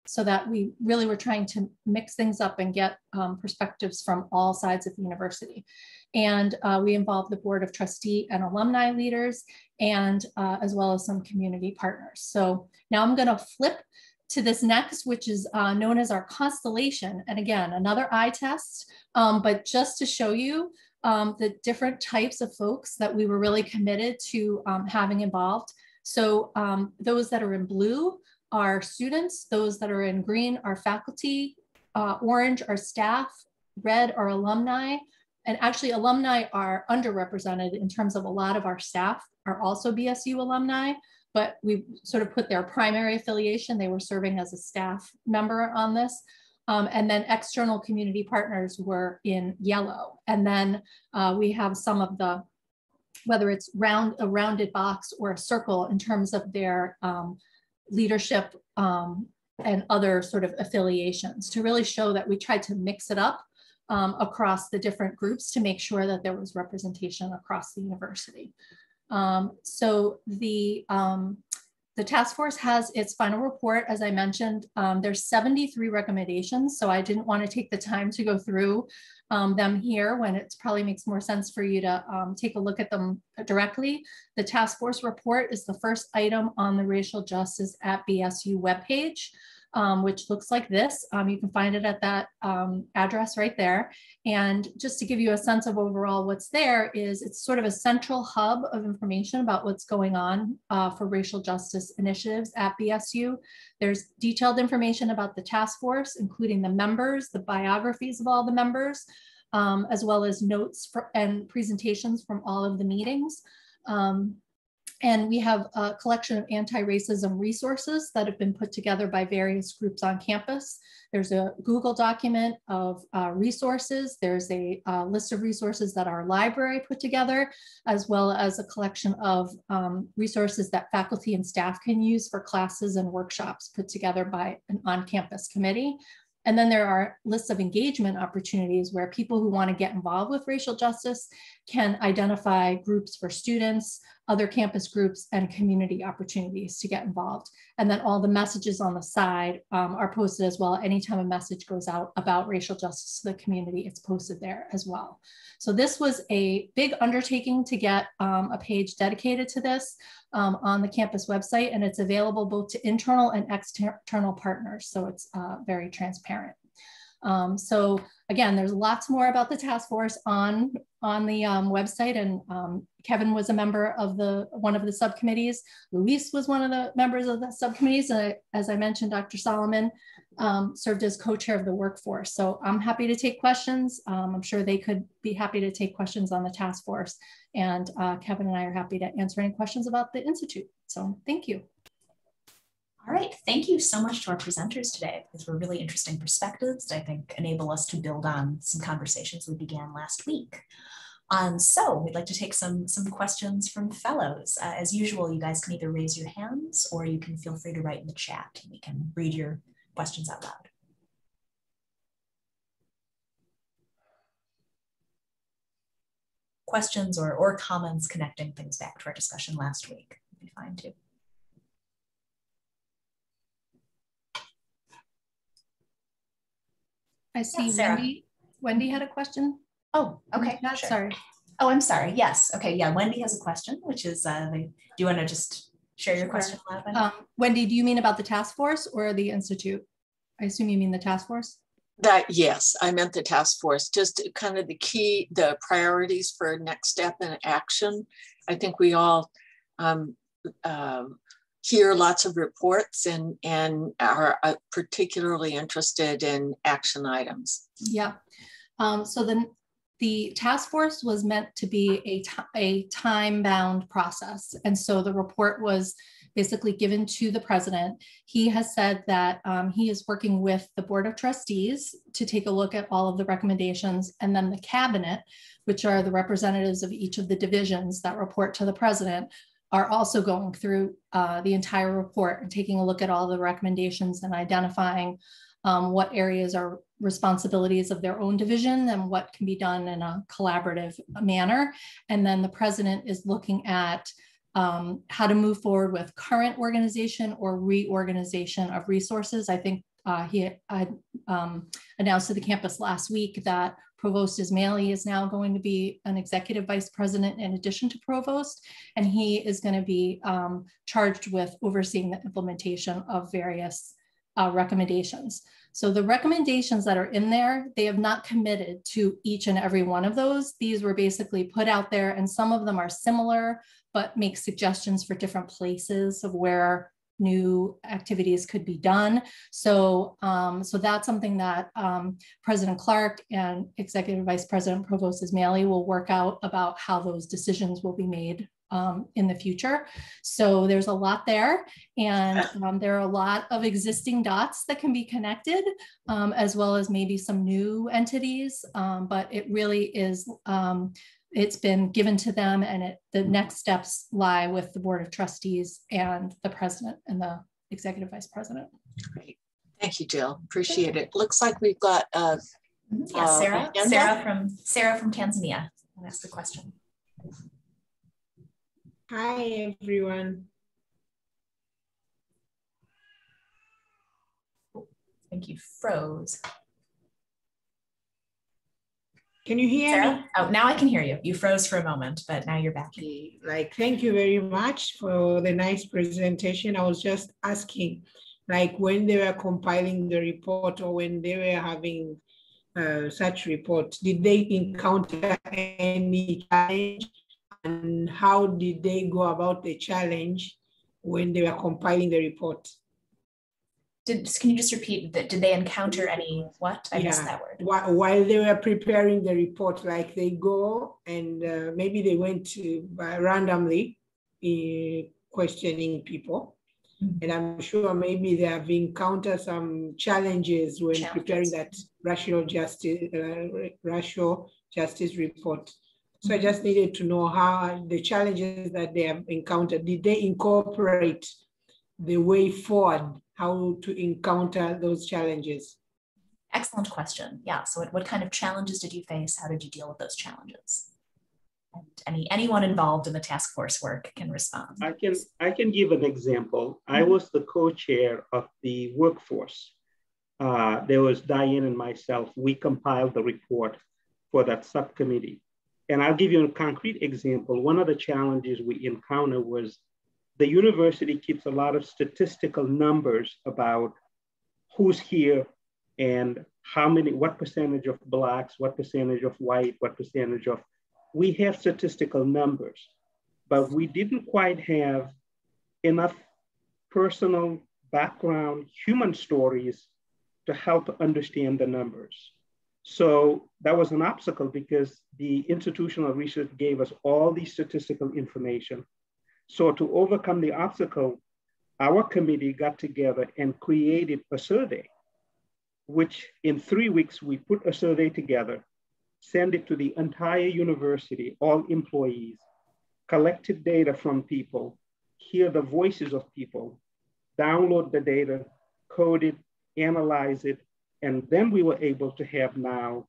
so that we really were trying to mix things up and get perspectives from all sides of the university. And we involved the board of trustee and alumni leaders, and as well as some community partners. So now I'm gonna flip to this next, which is known as our Constellation. And again, another eye test, but just to show you the different types of folks that we were really committed to having involved. So those that are in blue are students, those that are in green are faculty, orange are staff, red are alumni, and actually alumni are underrepresented in terms of a lot of our staff are also BSU alumni, but we sort of put their primary affiliation, they were serving as a staff member on this. And then external community partners were in yellow. And then we have some of the, whether it's a rounded box or a circle in terms of their leadership and other sort of affiliations to really show that we tried to mix it up across the different groups to make sure that there was representation across the university. So the task force has its final report, as I mentioned. There's 73 recommendations, so I didn't want to take the time to go through them here when it probably makes more sense for you to take a look at them directly. The task force report is the first item on the Racial Justice at BSU webpage, which looks like this. You can find it at that address right there. And just to give you a sense of overall what's there is it's sort of a central hub of information about what's going on for racial justice initiatives at BSU. There's detailed information about the task force, including the members, the biographies of all the members, as well as notes and presentations from all of the meetings. And we have a collection of anti-racism resources that have been put together by various groups on campus. There's a Google document of resources. There's a list of resources that our library put together, as well as a collection of resources that faculty and staff can use for classes and workshops put together by an on-campus committee. And then there are lists of engagement opportunities where people who want to get involved with racial justice can identify groups for students, other campus groups, and community opportunities to get involved. And then all the messages on the side are posted as well. Anytime a message goes out about racial justice to the community, it's posted there as well. So this was a big undertaking to get a page dedicated to this on the campus website, and it's available both to internal and external partners. So it's very transparent. So again, there's lots more about the task force on the website, and Kevin was a member of one of the subcommittees. Luis was one of the members of the subcommittees. As I mentioned, Dr. Solomon served as co-chair of the workforce. So I'm happy to take questions. I'm sure they could be happy to take questions on the task force. And Kevin and I are happy to answer any questions about the Institute. So thank you. All right, thank you so much to our presenters today. These were really interesting perspectives that I think enable us to build on some conversations we began last week. So we'd like to take some questions from fellows. As usual, you guys can either raise your hands or you can feel free to write in the chat and we can read your questions out loud. Questions or comments connecting things back to our discussion last week would be fine too. I see Wendy had a question. Oh, okay. Sure. Sorry. Oh, I'm sorry. Yes. Okay. Yeah. Wendy has a question, which is, do you want to just share your question aloud? Wendy, do you mean about the task force or the Institute? I assume you mean the task force? Yes, I meant the task force, just kind of the priorities for next step and action. I think we all hear lots of reports and are particularly interested in action items. Yeah. So the task force was meant to be a time-bound process. And so the report was basically given to the president. He has said that he is working with the Board of Trustees to take a look at all of the recommendations, and then the cabinet, which are the representatives of each of the divisions that report to the president, are also going through the entire report and taking a look at all the recommendations and identifying what areas are responsibilities of their own division and what can be done in a collaborative manner. And then the president is looking at how to move forward with current organization or reorganization of resources. I think he announced to the campus last week that Provost Ismaili is now going to be an executive vice president in addition to provost, and he is going to be charged with overseeing the implementation of various recommendations. So the recommendations that are in there, they have not committed to each and every one of those. These were basically put out there, and some of them are similar, but make suggestions for different places of where new activities could be done. So, so that's something that President Clark and Executive Vice President Provost Ismaili will work out about how those decisions will be made in the future. So there's a lot there, and there are a lot of existing dots that can be connected, as well as maybe some new entities, but it really is, it's been given to them, and the next steps lie with the Board of Trustees and the president and the executive vice president. Great. Thank you, Jill. Appreciate it. Looks like we've got Sarah from Tanzania. I'll ask the question. Hi, everyone. I think you froze. Can you hear me? Oh, now I can hear you. You froze for a moment, but now you're back. Thank you very much for the nice presentation. I was just asking, when they were compiling the report or when they were having such reports, did they encounter any challenge? And how did they go about the challenge when they were compiling the report? Can you just repeat that? Did they encounter any what? I missed that word. While they were preparing the report, they go and maybe they went to randomly questioning people. And I'm sure maybe they have encountered some challenges when preparing that racial justice report. So I just needed to know how the challenges that they have encountered, did they incorporate the way forward, how to encounter those challenges? Excellent question. Yeah, so what kind of challenges did you face? How did you deal with those challenges? And anyone involved in the task force work can respond. I can give an example. I was the co-chair of the workforce. There was Diane and myself. We compiled the report for that subcommittee. And I'll give you a concrete example. One of the challenges we encountered was the university keeps a lot of statistical numbers about who's here and what percentage of Blacks, what percentage of white, what percentage of, we have statistical numbers, but we didn't quite have enough personal background, human stories to help understand the numbers. So that was an obstacle because the institutional research gave us all these statistical information. So to overcome the obstacle, our committee got together and created a survey, which in 3 weeks, we put a survey together, send it to the entire university, all employees, collected data from people, hear the voices of people, download the data, code it, analyze it, and then we were able to have now,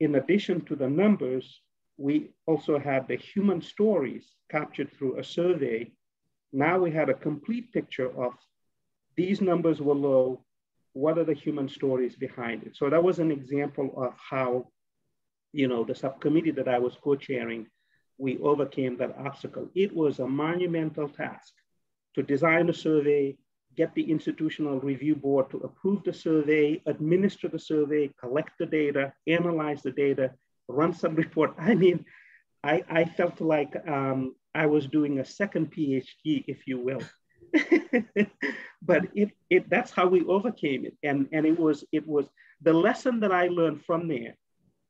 in addition to the numbers, we also had the human stories captured through a survey. Now we had a complete picture of these numbers were low, what are the human stories behind it? So that was an example of how, the subcommittee that I was co-chairing, we overcame that obstacle. It was a monumental task to design a survey, get the institutional review board to approve the survey, administer the survey, collect the data, analyze the data, run some report. I mean, I felt like I was doing a second PhD, if you will. But that's how we overcame it. And it was the lesson that I learned from there,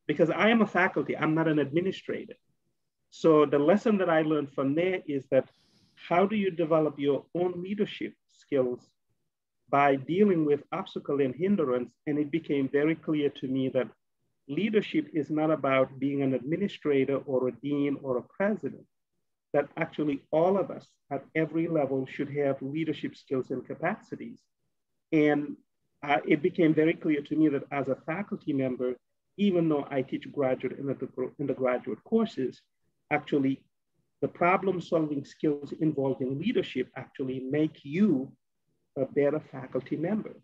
because I am a faculty, I'm not an administrator. So the lesson that I learned from there is that how do you develop your own leadership skills by dealing with obstacle and hindrance? And it became very clear to me that leadership is not about being an administrator or a dean or a president, that actually all of us at every level should have leadership skills and capacities. And it became very clear to me that as a faculty member, even though I teach graduate and undergraduate courses, actually the problem-solving skills involved in leadership actually make you a better faculty member.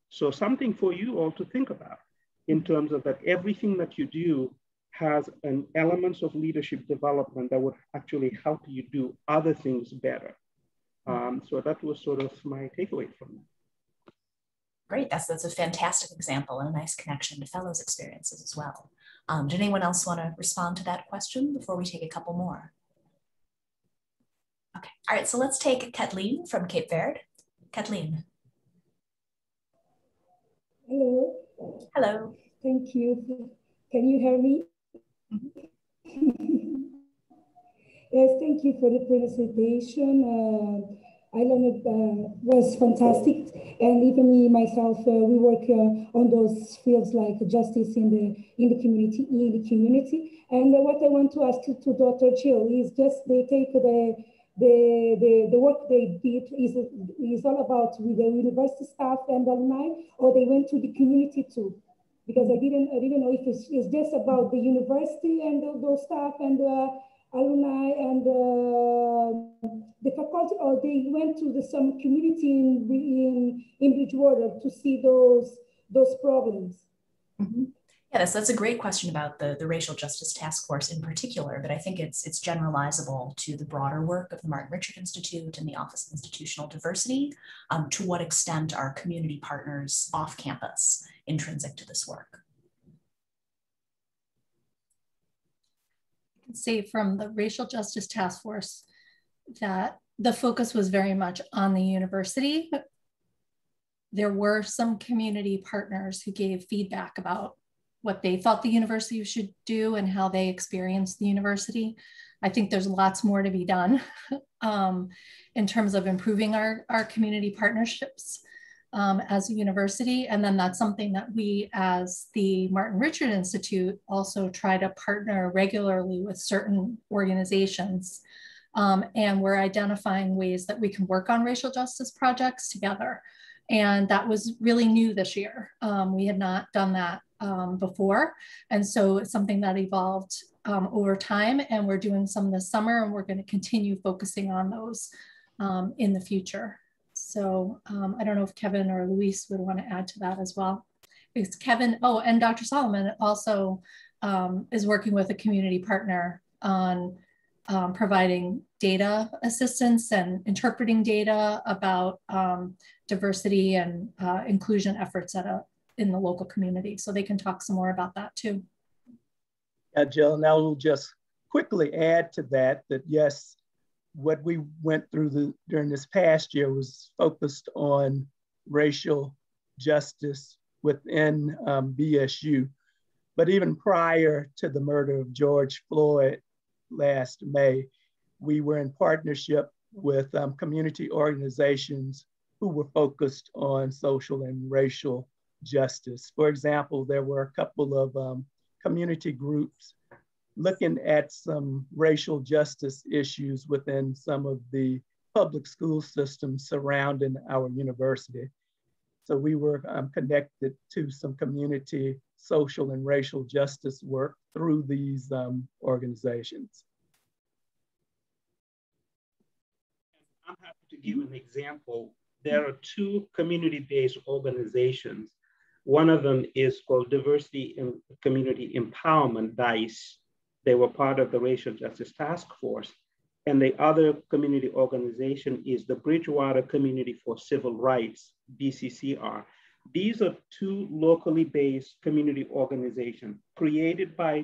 So something for you all to think about in terms of that everything that you do has an elements of leadership development that would actually help you do other things better. So that was sort of my takeaway from that. Great, that's a fantastic example and a nice connection to fellows' experiences as well. Did anyone else want to respond to that question before we take a couple more? Okay, all right, so let's take Kathleen from Cape Verde. Kathleen. Hello. Hello. Thank you. Can you hear me? Mm-hmm. Yes, thank you for the presentation. I learned it was fantastic, and even me myself, we work on those fields like justice in the community. And what I want to ask to Dr. Jill is just they take the work they did is all about with the university staff and alumni, or they went to the community too. Because I didn't know if it's just about the university and those staff and alumni and the faculty, or they went to some community in Bridgewater to see those problems. Mm-hmm. Yeah, that's a great question about the Racial Justice Task Force in particular, but I think it's generalizable to the broader work of the Martin Richard Institute and the Office of Institutional Diversity. To what extent are community partners off campus intrinsic to this work? I can say from the Racial Justice Task Force that the focus was very much on the university. There were some community partners who gave feedback about what they thought the university should do and how they experienced the university. I think there's lots more to be done in terms of improving our community partnerships as a university. And then that's something that we as the Martin Richard Institute also try to partner regularly with certain organizations. And we're identifying ways that we can work on racial justice projects together. And that was really new this year. We had not done that before. And so it's something that evolved over time, and we're doing some this summer, and we're going to continue focusing on those in the future. So I don't know if Kevin or Luis would want to add to that as well. Because Kevin, oh, and Dr. Solomon also is working with a community partner on providing data assistance and interpreting data about diversity and inclusion efforts in the local community. So they can talk some more about that too. Jill, and I will just quickly add to that, that yes, what we went through during this past year was focused on racial justice within BSU. But even prior to the murder of George Floyd last May, we were in partnership with community organizations who were focused on social and racial justice. For example, there were a couple of community groups looking at some racial justice issues within some of the public school systems surrounding our university. So we were connected to some community social and racial justice work through these organizations. I'm happy to give an example. There are two community-based organizations. One of them is called Diversity and Community Empowerment, DICE. They were part of the Racial Justice Task Force. And the other community organization is the Bridgewater Community for Civil Rights, BCCR. These are two locally based community organizations created by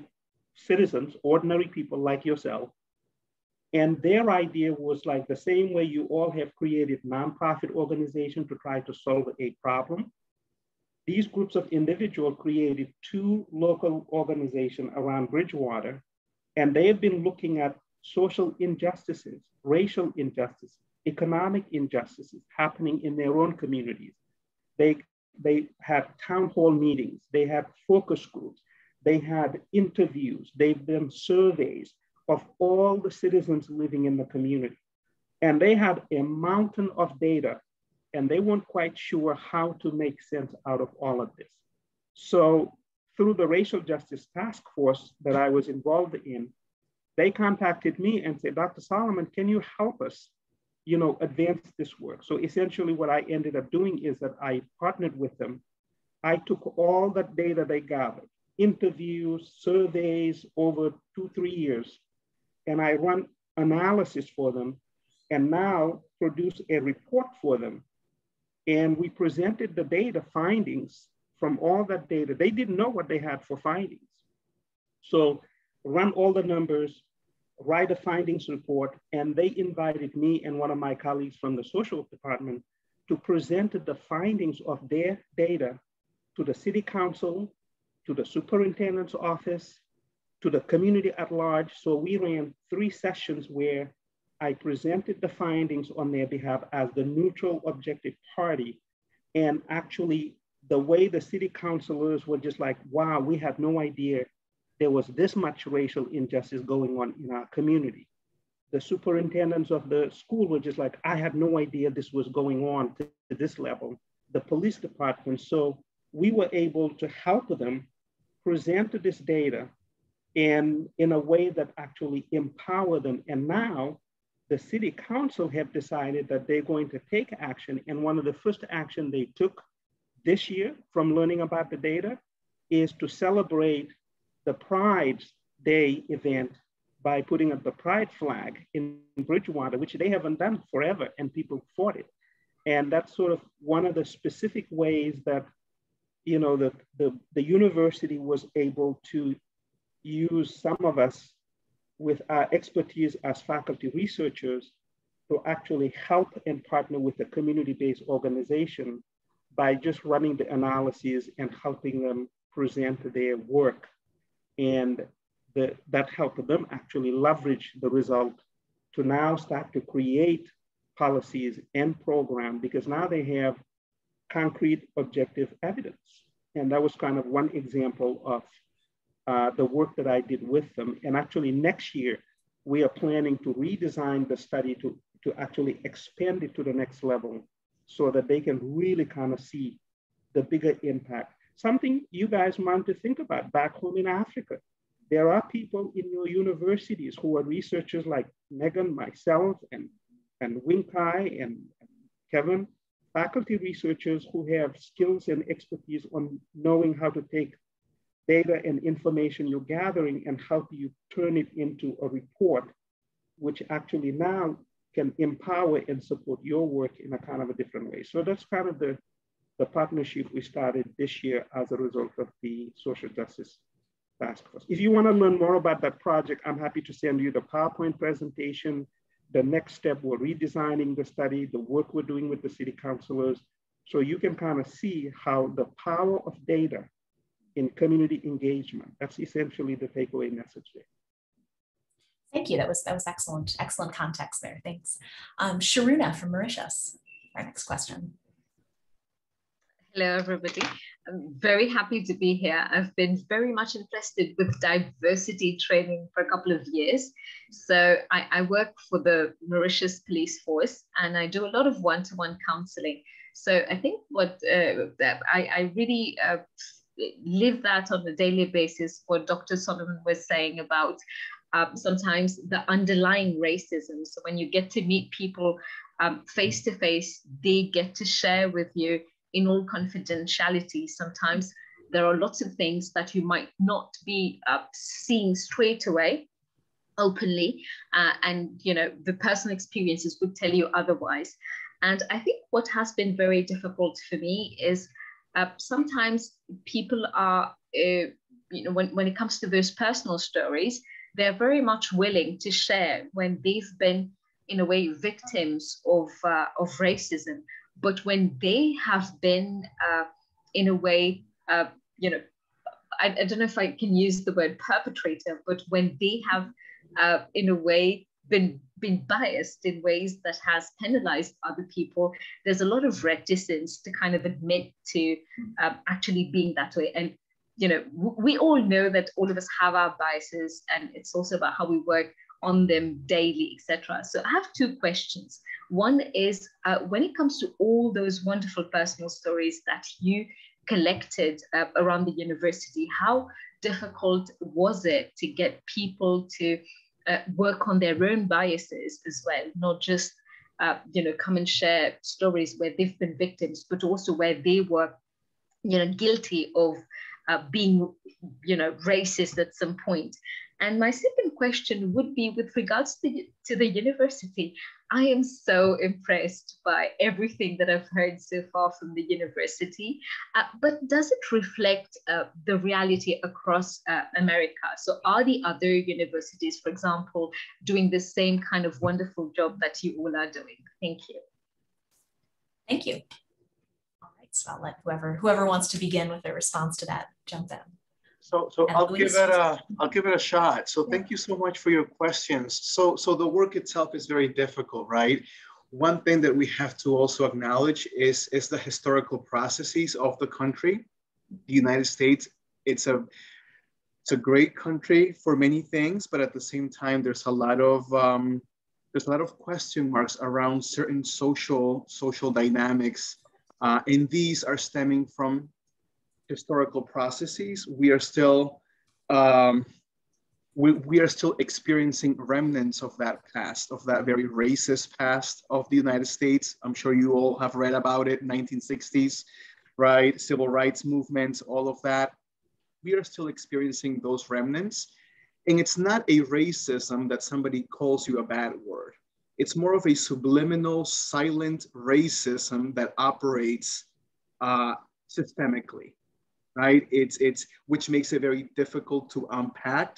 citizens, ordinary people like yourself. And their idea was like the same way you all have created nonprofit organizations to try to solve a problem. These groups of individuals created two local organizations around Bridgewater, and they have been looking at social injustices, racial injustices, economic injustices happening in their own communities. They had town hall meetings, they had focus groups, they had interviews, they've done surveys of all the citizens living in the community. And they had a mountain of data, and they weren't quite sure how to make sense out of all of this. So through the Racial Justice Task Force that I was involved in, they contacted me and said, Dr. Solomon, can you help us, advance this work? So essentially what I ended up doing is that I partnered with them. I took all that data they gathered, interviews, surveys over 2-3 years, and I run analysis for them and now produce a report for them. And we presented the data findings from all that data. They didn't know what they had for findings. So run all the numbers, write a findings report, and they invited me and one of my colleagues from the social department to present the findings of their data to the city council, to the superintendent's office, to the community at large. So we ran 3 sessions where I presented the findings on their behalf as the neutral objective party. And actually the way the city councilors were just like, wow, we had no idea there was this much racial injustice going on in our community. The superintendents of the school were just like, I had no idea this was going on to this level. The police department. So we were able to help them present this data and in a way that actually empower them. And now the city council have decided that they're going to take action. And one of the first action they took this year from learning about the data is to celebrate the Pride Day event by putting up the Pride flag in Bridgewater, which they haven't done forever, and people fought it. And that's sort of one of the specific ways that, the university was able to use some of us with our expertise as faculty researchers to actually help and partner with a community-based organization by just running the analyses and helping them present their work. And that helped them actually leverage the result to now start to create policies and program, because now they have concrete objective evidence. And that was kind of one example of the work that I did with them. And actually next year, we are planning to redesign the study to actually expand it to the next level so that they can really kind of see the bigger impact. Something you guys want to think about back home in Africa. There are people in your universities who are researchers like Megan, myself, and Winkai and Kevin, faculty researchers who have skills and expertise on knowing how to take data and information you're gathering and how do you turn it into a report, which actually now can empower and support your work in a kind of a different way. So that's kind of the partnership we started this year as a result of the Social Justice Task Force. If you want to learn more about that project, I'm happy to send you the PowerPoint presentation. The next step, we're redesigning the study, the work we're doing with the city councilors, so you can kind of see how the power of data in community engagement, that's essentially the takeaway message there. Thank you, that was excellent context there, thanks. Sharuna from Mauritius, our next question. Hello, everybody. I'm very happy to be here. I've been very much interested with diversity training for a couple of years. So I work for the Mauritius Police Force, and I do a lot of one-to-one counseling. So I think what I really live that on a daily basis, what Dr. Solomon was saying about sometimes the underlying racism. So when you get to meet people face to face, they get to share with you in all confidentiality. Sometimes there are lots of things that you might not be seeing straight away, openly, and the personal experiences would tell you otherwise. And I think what has been very difficult for me is sometimes people are, when it comes to those personal stories, they're very much willing to share when they've been, in a way, victims of racism. But when they have been, in a way, I don't know if I can use the word perpetrator, but when they have, in a way, been biased in ways that has penalized other people, there's a lot of reticence to kind of admit to actually being that way. And, we all know that all of us have our biases, and it's also about how we work on them daily, etc. So I have two questions. One is, when it comes to all those wonderful personal stories that you collected around the university, how difficult was it to get people to work on their own biases as well, not just come and share stories where they've been victims, but also where they were guilty of being racist at some point? And my second question would be with regards to the university. I am so impressed by everything that I've heard so far from the university, but does it reflect the reality across America? So are the other universities, for example, doing the same kind of wonderful job that you all are doing? Thank you. Thank you. All right, so I'll let whoever wants to begin with a response to that jump in. So I'll give it a shot. So thank you so much for your questions. So the work itself is very difficult, right? One thing that we have to also acknowledge is the historical processes of the country. The United States, it's a great country for many things, but at the same time, there's a lot of question marks around certain social dynamics, and these are stemming from historical processes. We are still experiencing remnants of that past, of that very racist past of the United States. I'm sure you all have read about it, 1960s, right? Civil rights movements, all of that. We are still experiencing those remnants. And it's not a racism that somebody calls you a bad word. It's more of a subliminal, silent racism that operates systemically. Right? It's which makes it very difficult to unpack.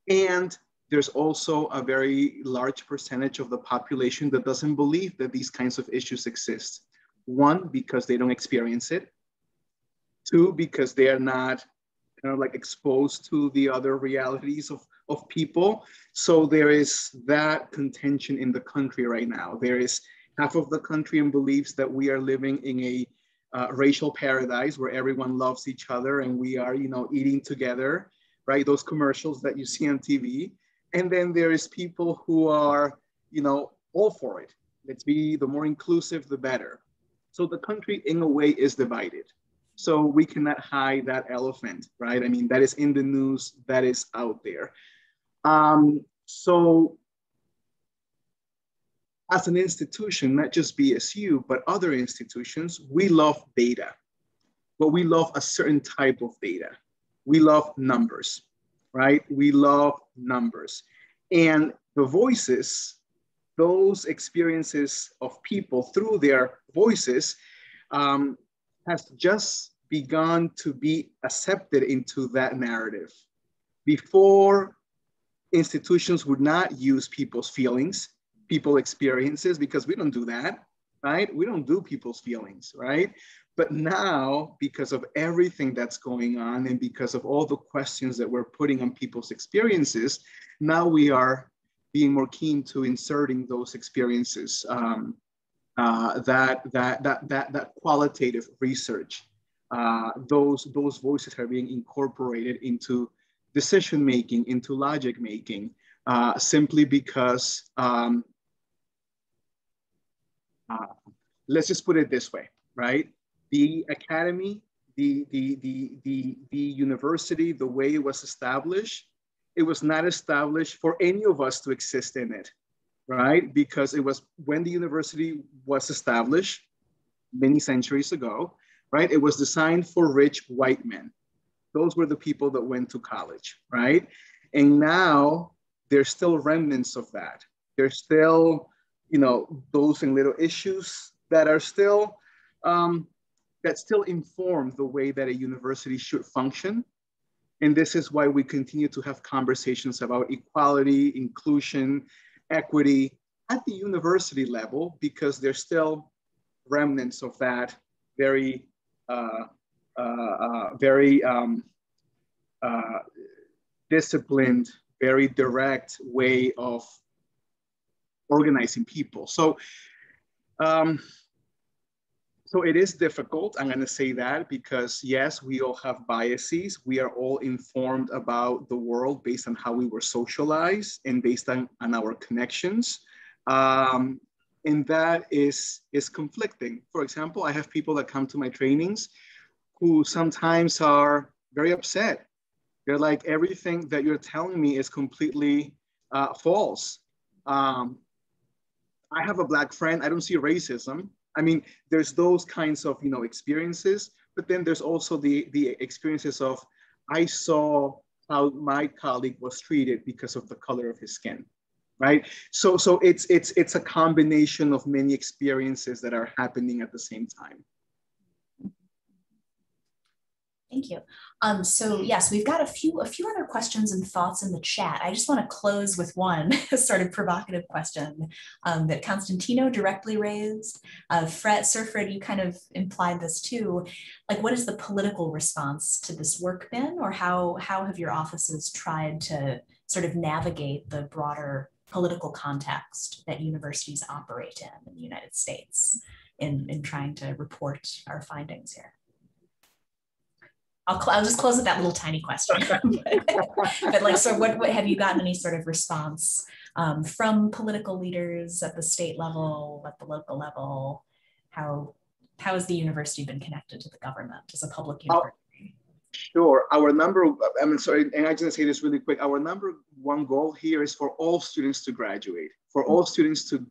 And there's also a very large percentage of the population that doesn't believe that these kinds of issues exist. One, because they don't experience it. Two, because they are not kind of like exposed to the other realities of people. So there is that contention in the country right now. There is half of the country and believes that we are living in a racial paradise where everyone loves each other and we are, you know, eating together, right? Those commercials that you see on TV. And then there is people who are, you know, all for it. Let's be the more inclusive, the better. So the country in a way is divided. So we cannot hide that elephant, right? I mean, that is in the news, that is out there. So as an institution, not just BSU, but other institutions, we love data, but we love a certain type of data. We love numbers, right? We love numbers. And the voices, those experiences of people through their voices has just begun to be accepted into that narrative. Before, institutions would not use people's feelings, people's experiences, because we don't do that, right? We don't do people's feelings, right? But now, because of everything that's going on and because of all the questions that we're putting on people's experiences, now we are being more keen to inserting those experiences, that qualitative research. Those voices are being incorporated into decision-making, into logic-making, simply because, let's just put it this way, right? The academy, the university, the way it was established, it was not established for any of us to exist in it, right? Because it was when the university was established many centuries ago, right? It was designed for rich white men. Those were the people that went to college, right? And now there's still remnants of that. There's still, you know, those and little issues that are still, that still inform the way that a university should function. And this is why we continue to have conversations about equality, inclusion, equity at the university level, because there's still remnants of that very, disciplined, very direct way of organizing people. So, so it is difficult, I'm gonna say that, because yes, we all have biases. We are all informed about the world based on how we were socialized and based on our connections. And that is conflicting. For example, I have people that come to my trainings who sometimes are very upset. They're like, everything that you're telling me is completely false. I have a Black friend, I don't see racism. I mean, there's those kinds of, you know, experiences, but then there's also the experiences of, I saw how my colleague was treated because of the color of his skin, right? So it's a combination of many experiences that are happening at the same time. Thank you. So yes, we've got a few other questions and thoughts in the chat. I just want to close with one sort of provocative question that Constantino directly raised. Sir Fred, you kind of implied this too. Like, what is the political response to this work been, or how have your offices tried to sort of navigate the broader political context that universities operate in the United States in trying to report our findings here? I'll just close with that little tiny question. but like, so what have you gotten any sort of response from political leaders at the state level, at the local level? How has the university been connected to the government as a public university? Sure. Our number, I'm sorry, and I just say this really quick. Our number one goal here is for all students to graduate, for all students to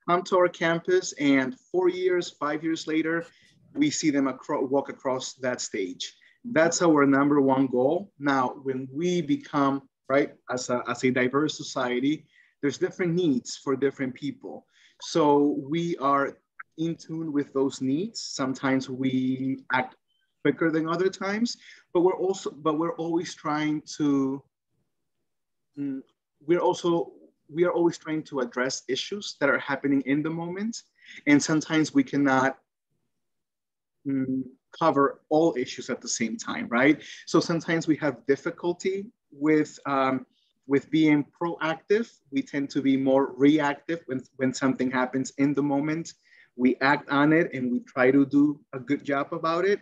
come to our campus, and 4 years, 5 years later, we see them walk across that stage. That's our number one goal. Now, when we become, right, as a diverse society, there's different needs for different people. So we are in tune with those needs. Sometimes we act quicker than other times, but we're always trying to, we are always trying to address issues that are happening in the moment. And sometimes we cannot cover all issues at the same time, right? So sometimes we have difficulty with being proactive. We tend to be more reactive when something happens in the moment. We act on it and we try to do a good job about it.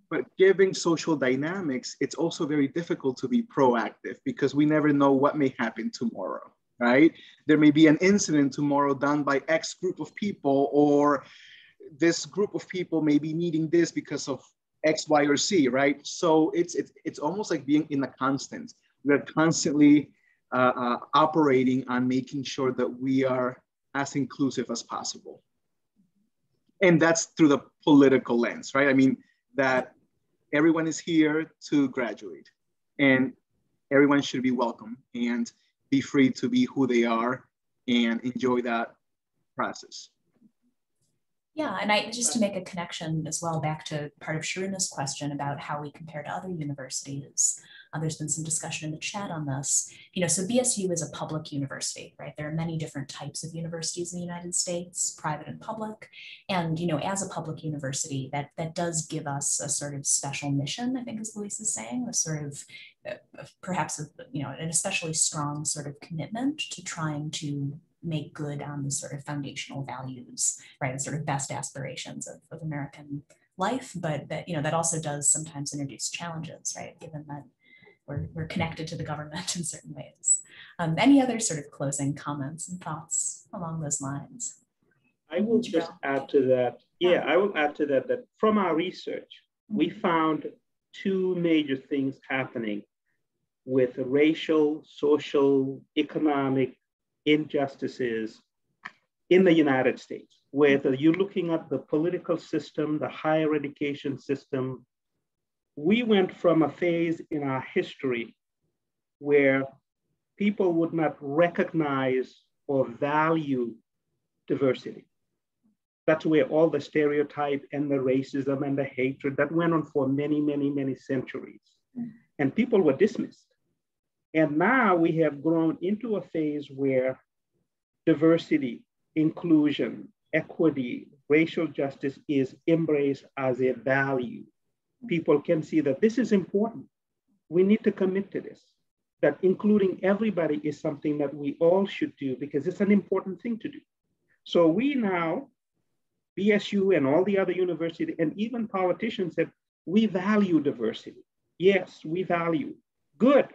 But given social dynamics, it's also very difficult to be proactive because we never know what may happen tomorrow, right? There may be an incident tomorrow done by X group of people, or this group of people may be needing this because of X, Y, or Z, right? So it's almost like being in a constant. We're constantly operating on making sure that we are as inclusive as possible. And that's through the political lens, right? I mean, that everyone is here to graduate and everyone should be welcome and be free to be who they are and enjoy that process. Yeah, and just to make a connection as well back to part of Sharuna's question about how we compare to other universities. There's been some discussion in the chat on this. So BSU is a public university, right? There are many different types of universities in the United States, private and public. And, as a public university, that does give us a sort of special mission, I think as Luis is saying, a sort of perhaps, an especially strong sort of commitment to trying to make good on the sort of foundational values, right? The sort of best aspirations of American life, but that also does sometimes introduce challenges, right? Given that we're connected to the government in certain ways. Any other sort of closing comments and thoughts along those lines? I will just add to that. Yeah, I will add to that, that from our research, we found two major things happening with racial, social, economic injustices in the United States. Whether you're looking at the political system, the higher education system, we went from a phase in our history where people would not recognize or value diversity. That's where all the stereotype and the racism and the hatred that went on for many, many, many centuries. And people were dismissed. And now we have grown into a phase where diversity, inclusion, equity, racial justice is embraced as a value. People can see that this is important. We need to commit to this, that including everybody is something that we all should do because it's an important thing to do. So we now, BSU and all the other universities and even politicians said, we value diversity. Yes, we value. Good,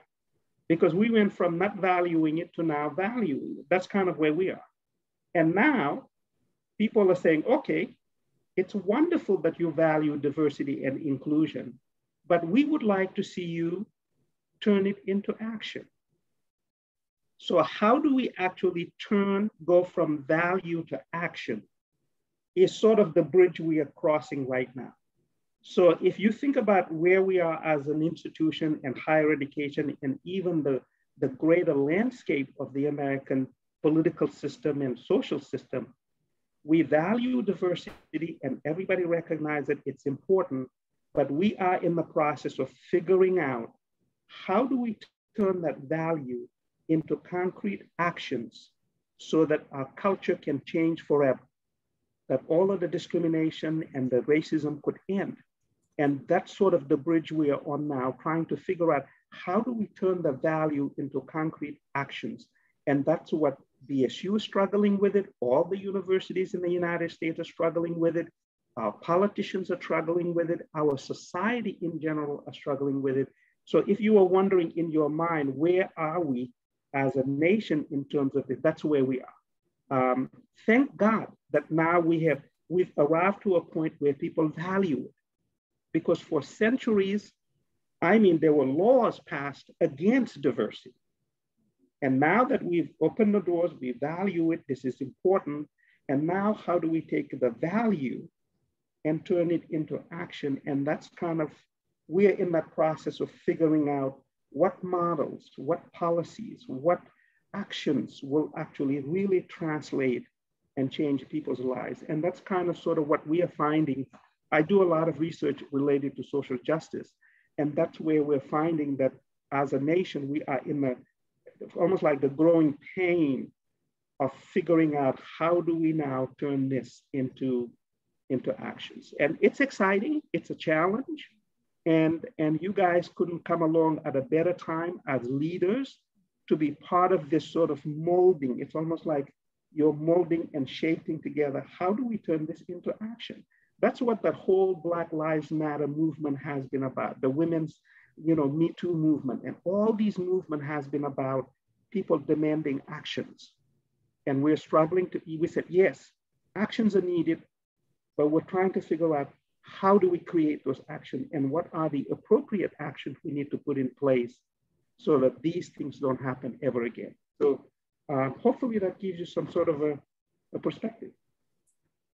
because we went from not valuing it to now valuing it. That's kind of where we are. And now people are saying, okay, it's wonderful that you value diversity and inclusion, but we would like to see you turn it into action. So how do we actually go from value to action is sort of the bridge we are crossing right now. So if you think about where we are as an institution and higher education and even the greater landscape of the American political system and social system, we value diversity and everybody recognizes it's important, but we are in the process of figuring out how do we turn that value into concrete actions so that our culture can change forever, that all of the discrimination and the racism could end. And that's sort of the bridge we are on now, trying to figure out how do we turn the value into concrete actions. And that's what BSU is struggling with it. All the universities in the United States are struggling with it. Our politicians are struggling with it. Our society in general are struggling with it. So if you are wondering in your mind, where are we as a nation in terms of it, that's where we are. Thank God that now we've arrived to a point where people value it. Because for centuries, there were laws passed against diversity. And now that we've opened the doors, we value it, this is important. And now how do we take the value and turn it into action? And that's we're in that process of figuring out what models, what policies, what actions will actually really translate and change people's lives. And that's sort of what we are finding. I do a lot of research related to social justice. And that's where we're finding that as a nation, we are in almost like the growing pain of figuring out how do we now turn this into into actions. And it's exciting, it's a challenge. And you guys couldn't come along at a better time as leaders to be part of this sort of molding. It's almost like you're molding and shaping together. How do we turn this into action? That's what that whole Black Lives Matter movement has been about. The women's, Me Too movement, and all these movement has been about people demanding actions. And we're struggling we said, yes, actions are needed, but we're trying to figure out how do we create those actions and what are the appropriate actions we need to put in place so that these things don't happen ever again. So hopefully that gives you some sort of a perspective.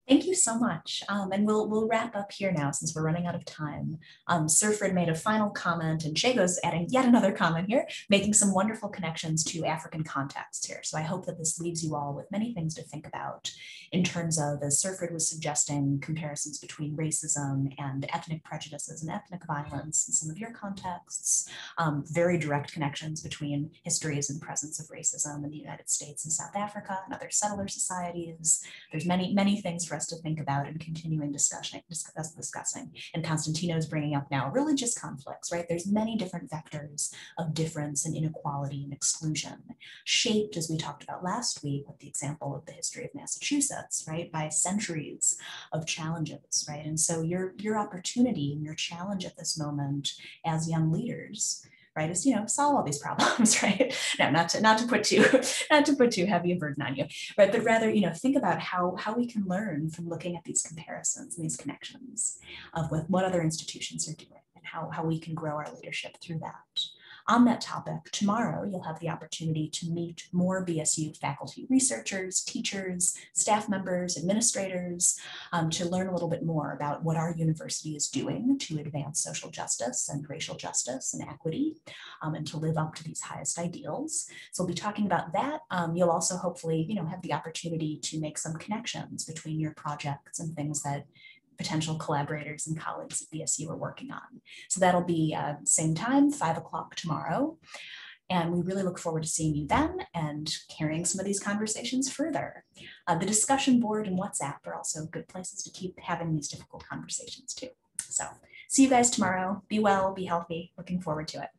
Thank you so much. And we'll wrap up here now since we're running out of time. Surfred made a final comment and Shago's adding yet another comment here, making some wonderful connections to African context here. So I hope that this leaves you all with many things to think about in terms of, as Surfred was suggesting, comparisons between racism and ethnic prejudices and ethnic violence in some of your contexts, very direct connections between histories and presence of racism in the United States and South Africa and other settler societies. There's many things for us to think about and continuing discussing. And Constantino's bringing up now religious conflicts, right? There's many different vectors of difference and inequality and exclusion, shaped, as we talked about last week with the example of the history of Massachusetts, right? By centuries of challenges, right? And so your opportunity and your challenge at this moment as young leaders, right, is, solve all these problems, right? No, not to put too heavy a burden on you, right? But rather, think about how we can learn from looking at these comparisons and these connections of what other institutions are doing and how we can grow our leadership through that. On that topic, tomorrow you'll have the opportunity to meet more BSU faculty researchers, teachers, staff members, administrators, to learn a little bit more about what our university is doing to advance social justice and racial justice and equity, and to live up to these highest ideals. So we'll be talking about that. You'll also hopefully, have the opportunity to make some connections between your projects and things that potential collaborators and colleagues at BSU are working on. So that'll be same time, 5 o'clock tomorrow. And we really look forward to seeing you then and carrying some of these conversations further. The discussion board and WhatsApp are also good places to keep having these difficult conversations too. So see you guys tomorrow. Be well, be healthy. Looking forward to it.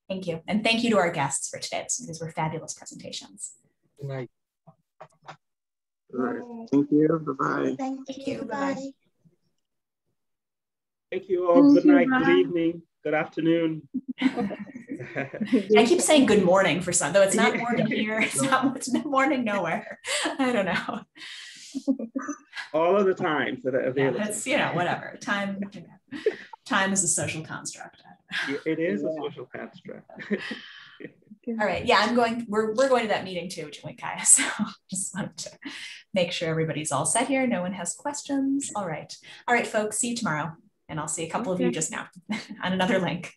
Thank you. And thank you to our guests for today. These were fabulous presentations. Good night. All right. Thank you. Bye-bye. Thank you. Bye. Thank you all. Good night, good evening, good afternoon. I keep saying good morning for some, though it's not morning here. It's not morning nowhere. I don't know. All of the times that are available. Yeah, it's, whatever. Time is a social construct. It is a social construct. All right. Yeah, we're going to that meeting too, Julie Kai. So just wanted to make sure everybody's all set here. No one has questions. All right. All right, folks. See you tomorrow. And I'll see a couple of you just now on another link.